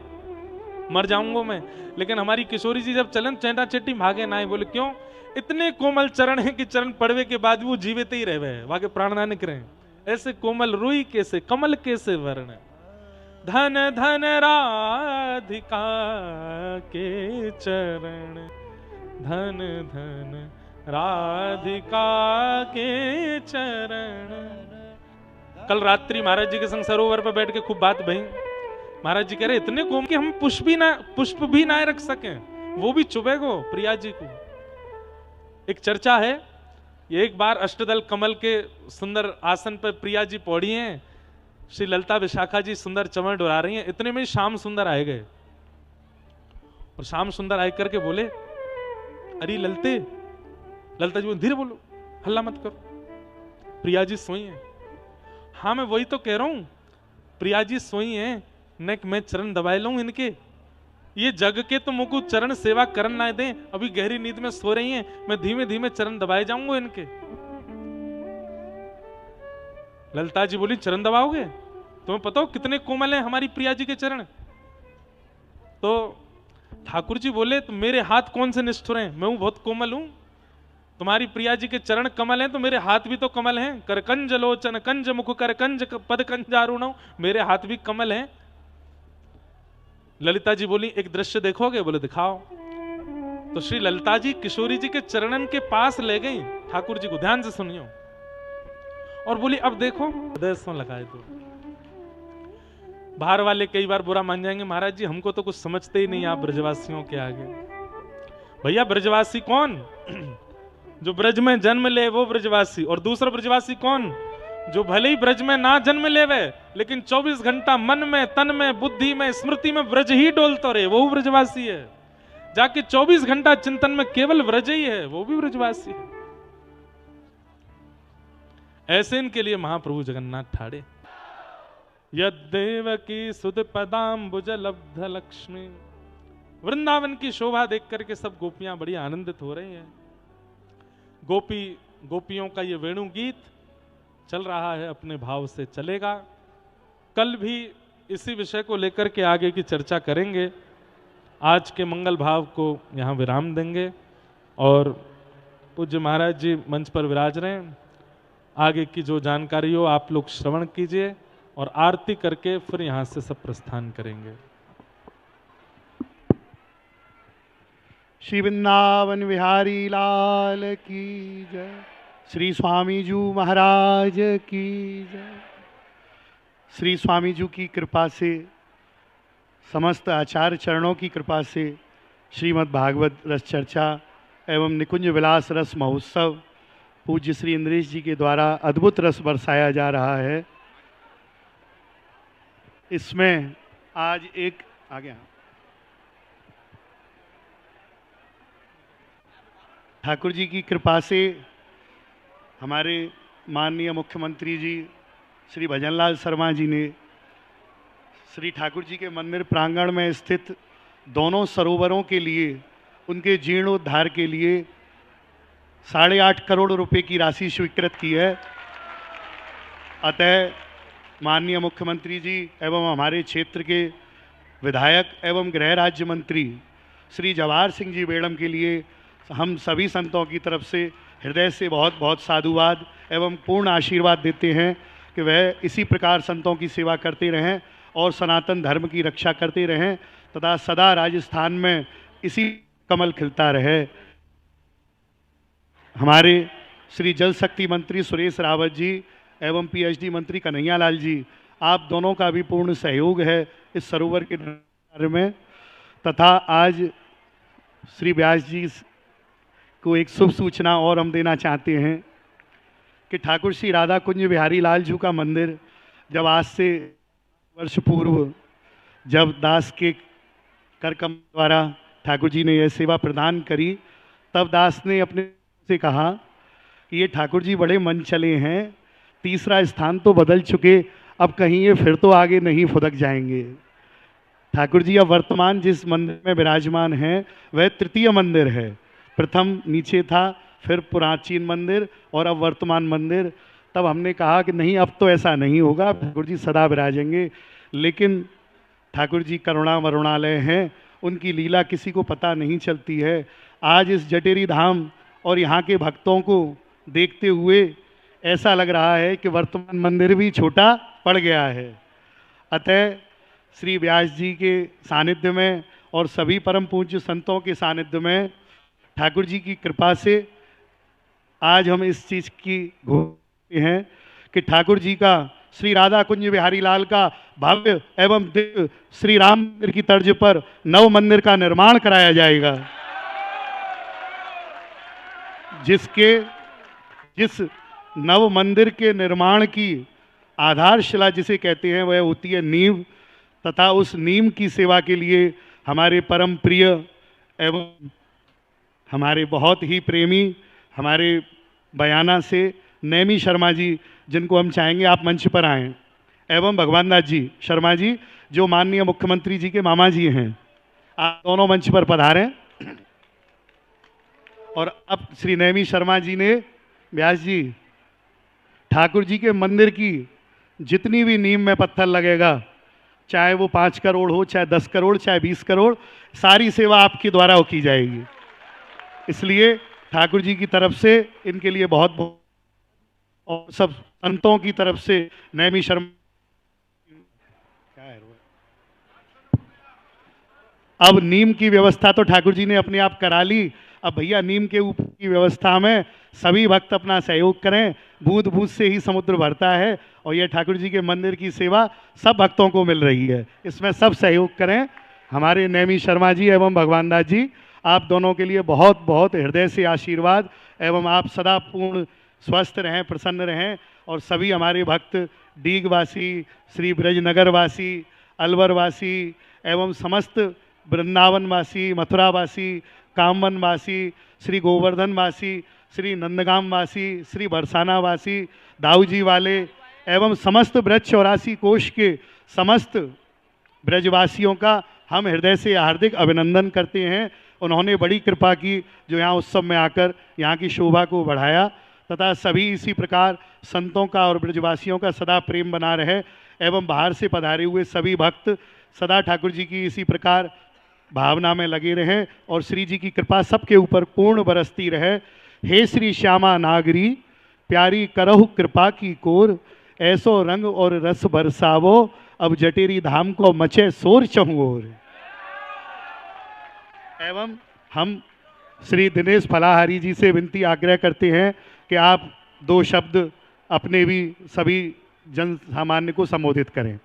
मर जाऊंगा मैं। लेकिन हमारी किशोरी जी जब चलन चेंटा चेटी भागे ना। बोले क्यों? इतने कोमल चरण हैं कि चरण पड़वे के बाद वो जीवित ही रहे, वाके प्राण ना निकले। ऐसे कोमल रुई कैसे, कमल कैसे वर्ण। धन धन राधिका के चरण, धन धन राधिका के चरण। कल रात्रि महाराज जी के संग सरोवर पर बैठ के खूब बात भई। महाराज जी कह रहे इतने कोमल कि हम पुष्प भी ना रख सकें, वो भी चुभेगो प्रिया जी को। एक चर्चा है, एक बार अष्टदल कमल के सुंदर आसन पर प्रिया जी पौड़ी हैं, श्री ललिता विशाखा जी सुंदर चमर डोरा रही हैं। इतने में श्याम सुंदर आए गए और श्याम सुंदर आए करके बोले, अरे ललते। ललिता जी धीरे बोलो, हल्ला मत करो, प्रिया जी सोई हैं। हाँ मैं वही तो कह रहा हूं, प्रिया जी सोई हैं, न मैं चरण दबाए लूं इनके। ये जग के तो मुझको चरण सेवा करन ना दें, अभी गहरी नींद में सो रही हैं, मैं धीमे धीमे चरण दबाए जाऊंगा इनके। ललिता जी बोली चरण दबाओगे? तुम्हें पता हो कितने कोमल हैं हमारी प्रिया जी के चरण? तो ठाकुर जी बोले तो मेरे हाथ कौन से निष्ठुर हैं, मैं हूं बहुत कोमल हूं। तुम्हारी प्रिया जी के चरण कमल हैं तो मेरे हाथ भी तो कमल हैं। करकंज लोचन कंज मुख करकंज पद कंजारुण, मेरे हाथ भी कमल हैं। ललिता जी बोली एक दृश्य देखोगे? बोले दिखाओ। तो श्री ललिता जी किशोरी जी के चरणन के पास ले गई ठाकुर जी को, ध्यान से सुनियो, और बोली अब देखो। हृदय से लगाए तो बाहर वाले कई बार बुरा मान जाएंगे, महाराज जी हमको तो कुछ समझते ही नहीं आप ब्रजवासियों के आगे। भैया ब्रजवासी कौन? जो ब्रज में जन्म ले वो ब्रजवासी। और दूसरा ब्रजवासी कौन? जो भले ही ब्रज में ना जन्म लेवे लेकिन 24 घंटा मन में तन में बुद्धि में स्मृति में ब्रज ही डोलता रहे, वो ब्रजवासी है। जाके 24 घंटा चिंतन में केवल ब्रज ही है, वो भी ब्रजवासी है। ऐसे इनके लिए महाप्रभु जगन्नाथ ठाड़े। यद्देवकी सुध पदाम्बुज लब्ध लक्ष्मी। वृंदावन की शोभा देख करके सब गोपियां बड़ी आनंदित हो रही हैं। गोपियों का ये वेणु गीत चल रहा है, अपने भाव से चलेगा। कल भी इसी विषय को लेकर के आगे की चर्चा करेंगे। आज के मंगल भाव को यहाँ विराम देंगे और पूज्य महाराज जी मंच पर विराज रहे हैं। आगे की जो जानकारी हो आप लोग श्रवण कीजिए और आरती करके फिर यहाँ से सब प्रस्थान करेंगे। श्री वृंदावन बिहारी लाल की जय। श्री स्वामी जी महाराज की जय। श्री स्वामी जी की कृपा से, समस्त आचार्य चरणों की कृपा से श्रीमद् भागवत रस चर्चा एवं निकुंज विलास रस महोत्सव पूज्य श्री इंद्रेश जी के द्वारा अद्भुत रस बरसाया जा रहा है। इसमें आज एक आ गया ठाकुर जी की कृपा से हमारे माननीय मुख्यमंत्री जी श्री भजनलाल शर्मा जी ने श्री ठाकुर जी के मंदिर प्रांगण में स्थित दोनों सरोवरों के लिए, उनके जीर्णोद्धार के लिए 8.5 करोड़ रुपए की राशि स्वीकृत की है। अतः माननीय मुख्यमंत्री जी एवं हमारे क्षेत्र के विधायक एवं गृह राज्य मंत्री श्री जवाहर सिंह जी बेड़म के लिए हम सभी संतों की तरफ से हृदय से बहुत बहुत साधुवाद एवं पूर्ण आशीर्वाद देते हैं कि वह इसी प्रकार संतों की सेवा करते रहें और सनातन धर्म की रक्षा करते रहें तथा सदा राजस्थान में इसी कमल खिलता रहे। हमारे श्री जल शक्ति मंत्री सुरेश रावत जी एवं पीएचडी मंत्री कन्हैया लाल जी, आप दोनों का भी पूर्ण सहयोग है इस सरोवर के निर्माण में। तथा आज श्री व्यास जी को एक शुभ सूचना और हम देना चाहते हैं कि ठाकुर श्री राधा कुंज बिहारी लाल जी का मंदिर जब आज से वर्ष पूर्व जब दास के करकम द्वारा ठाकुर जी ने यह सेवा प्रदान करी, तब दास ने अपने से कहा कि ये ठाकुर जी बड़े मन चले हैं, तीसरा स्थान तो बदल चुके, अब कहीं ये फिर तो आगे नहीं फुदक जाएंगे। ठाकुर जी अब वर्तमान जिस मंदिर में विराजमान हैं वह तृतीय मंदिर है। प्रथम नीचे था, फिर प्राचीन मंदिर और अब वर्तमान मंदिर। तब हमने कहा कि नहीं, अब तो ऐसा नहीं होगा, ठाकुर जी सदा विराजेंगे। लेकिन ठाकुर जी करुणा वरुणालय हैं, उनकी लीला किसी को पता नहीं चलती है। आज इस जटेरी धाम और यहाँ के भक्तों को देखते हुए ऐसा लग रहा है कि वर्तमान मंदिर भी छोटा पड़ गया है। अतः श्री व्यास जी के सानिध्य में और सभी परम पूज्य संतों के सानिध्य में ठाकुर जी की कृपा से आज हम इस चीज़ की घोषणा हैं कि ठाकुर जी का श्री राधा कुंज बिहारी लाल का भव्य एवं दिव्य श्री राम मंदिर की तर्ज पर नव मंदिर का निर्माण कराया जाएगा, जिस नव मंदिर के निर्माण की आधारशिला जिसे कहते हैं वह होती है नींव। तथा उस नींव की सेवा के लिए हमारे परम प्रिय एवं हमारे बहुत ही प्रेमी हमारे बयाना से नैमी शर्मा जी, जिनको हम चाहेंगे आप मंच पर आएं, एवं भगवान दास जी शर्मा जी जो माननीय मुख्यमंत्री जी के मामा जी हैं, आप दोनों मंच पर पधारें। और अब श्री नैमी शर्मा जी ने व्यास जी ठाकुर जी के मंदिर की जितनी भी नींव में पत्थर लगेगा, चाहे वो 5 करोड़ हो, चाहे 10 करोड़, चाहे 20 करोड़, सारी सेवा आपके द्वारा हो की जाएगी। इसलिए ठाकुर जी की तरफ से इनके लिए बहुत बहुत, और सब संतों की तरफ से नैमी शर्मा क्या है, अब नीम की व्यवस्था तो ठाकुर जी ने अपने आप करा ली। अब भैया नीम के ऊपर की व्यवस्था में सभी भक्त अपना सहयोग करें। बूंद बूंद से ही समुद्र भरता है, और ये ठाकुर जी के मंदिर की सेवा सब भक्तों को मिल रही है। इसमें सब सहयोग करें। हमारे नैमी शर्मा जी एवं भगवान दास जी, आप दोनों के लिए बहुत बहुत हृदय से आशीर्वाद, एवं आप सदा पूर्ण स्वस्थ रहें, प्रसन्न रहें। और सभी हमारे भक्त डीगवासी, श्री ब्रजनगर वासी, अलवर वासी एवं समस्त वृंदावन वासी, मथुरा वासी, कामवन वासी, श्री गोवर्धन वासी, श्री नंदगाम वासी, श्री बरसाना वासी, दाऊजी वाले एवं समस्त ब्रज 84 कोष के समस्त ब्रजवासियों का हम हृदय से हार्दिक अभिनंदन करते हैं। उन्होंने बड़ी कृपा की जो यहाँ उत्सव में आकर यहाँ की शोभा को बढ़ाया, तथा सभी इसी प्रकार संतों का और ब्रजवासियों का सदा प्रेम बना रहे, एवं बाहर से पधारे हुए सभी भक्त सदा ठाकुर जी की इसी प्रकार भावना में लगे रहें, और श्री जी की कृपा सबके ऊपर पूर्ण बरसती रहे। हे श्री श्यामा नागरी, प्यारी करहु कृपा की कोर, ऐसो रंग और रस बरसावो, अब जटेरी धाम को मचे शोर चहुओर। एवं हम श्री दिनेश फलाहारी जी से विनती आग्रह करते हैं कि आप 2 शब्द अपने भी सभी जन सामान्य को संबोधित करें।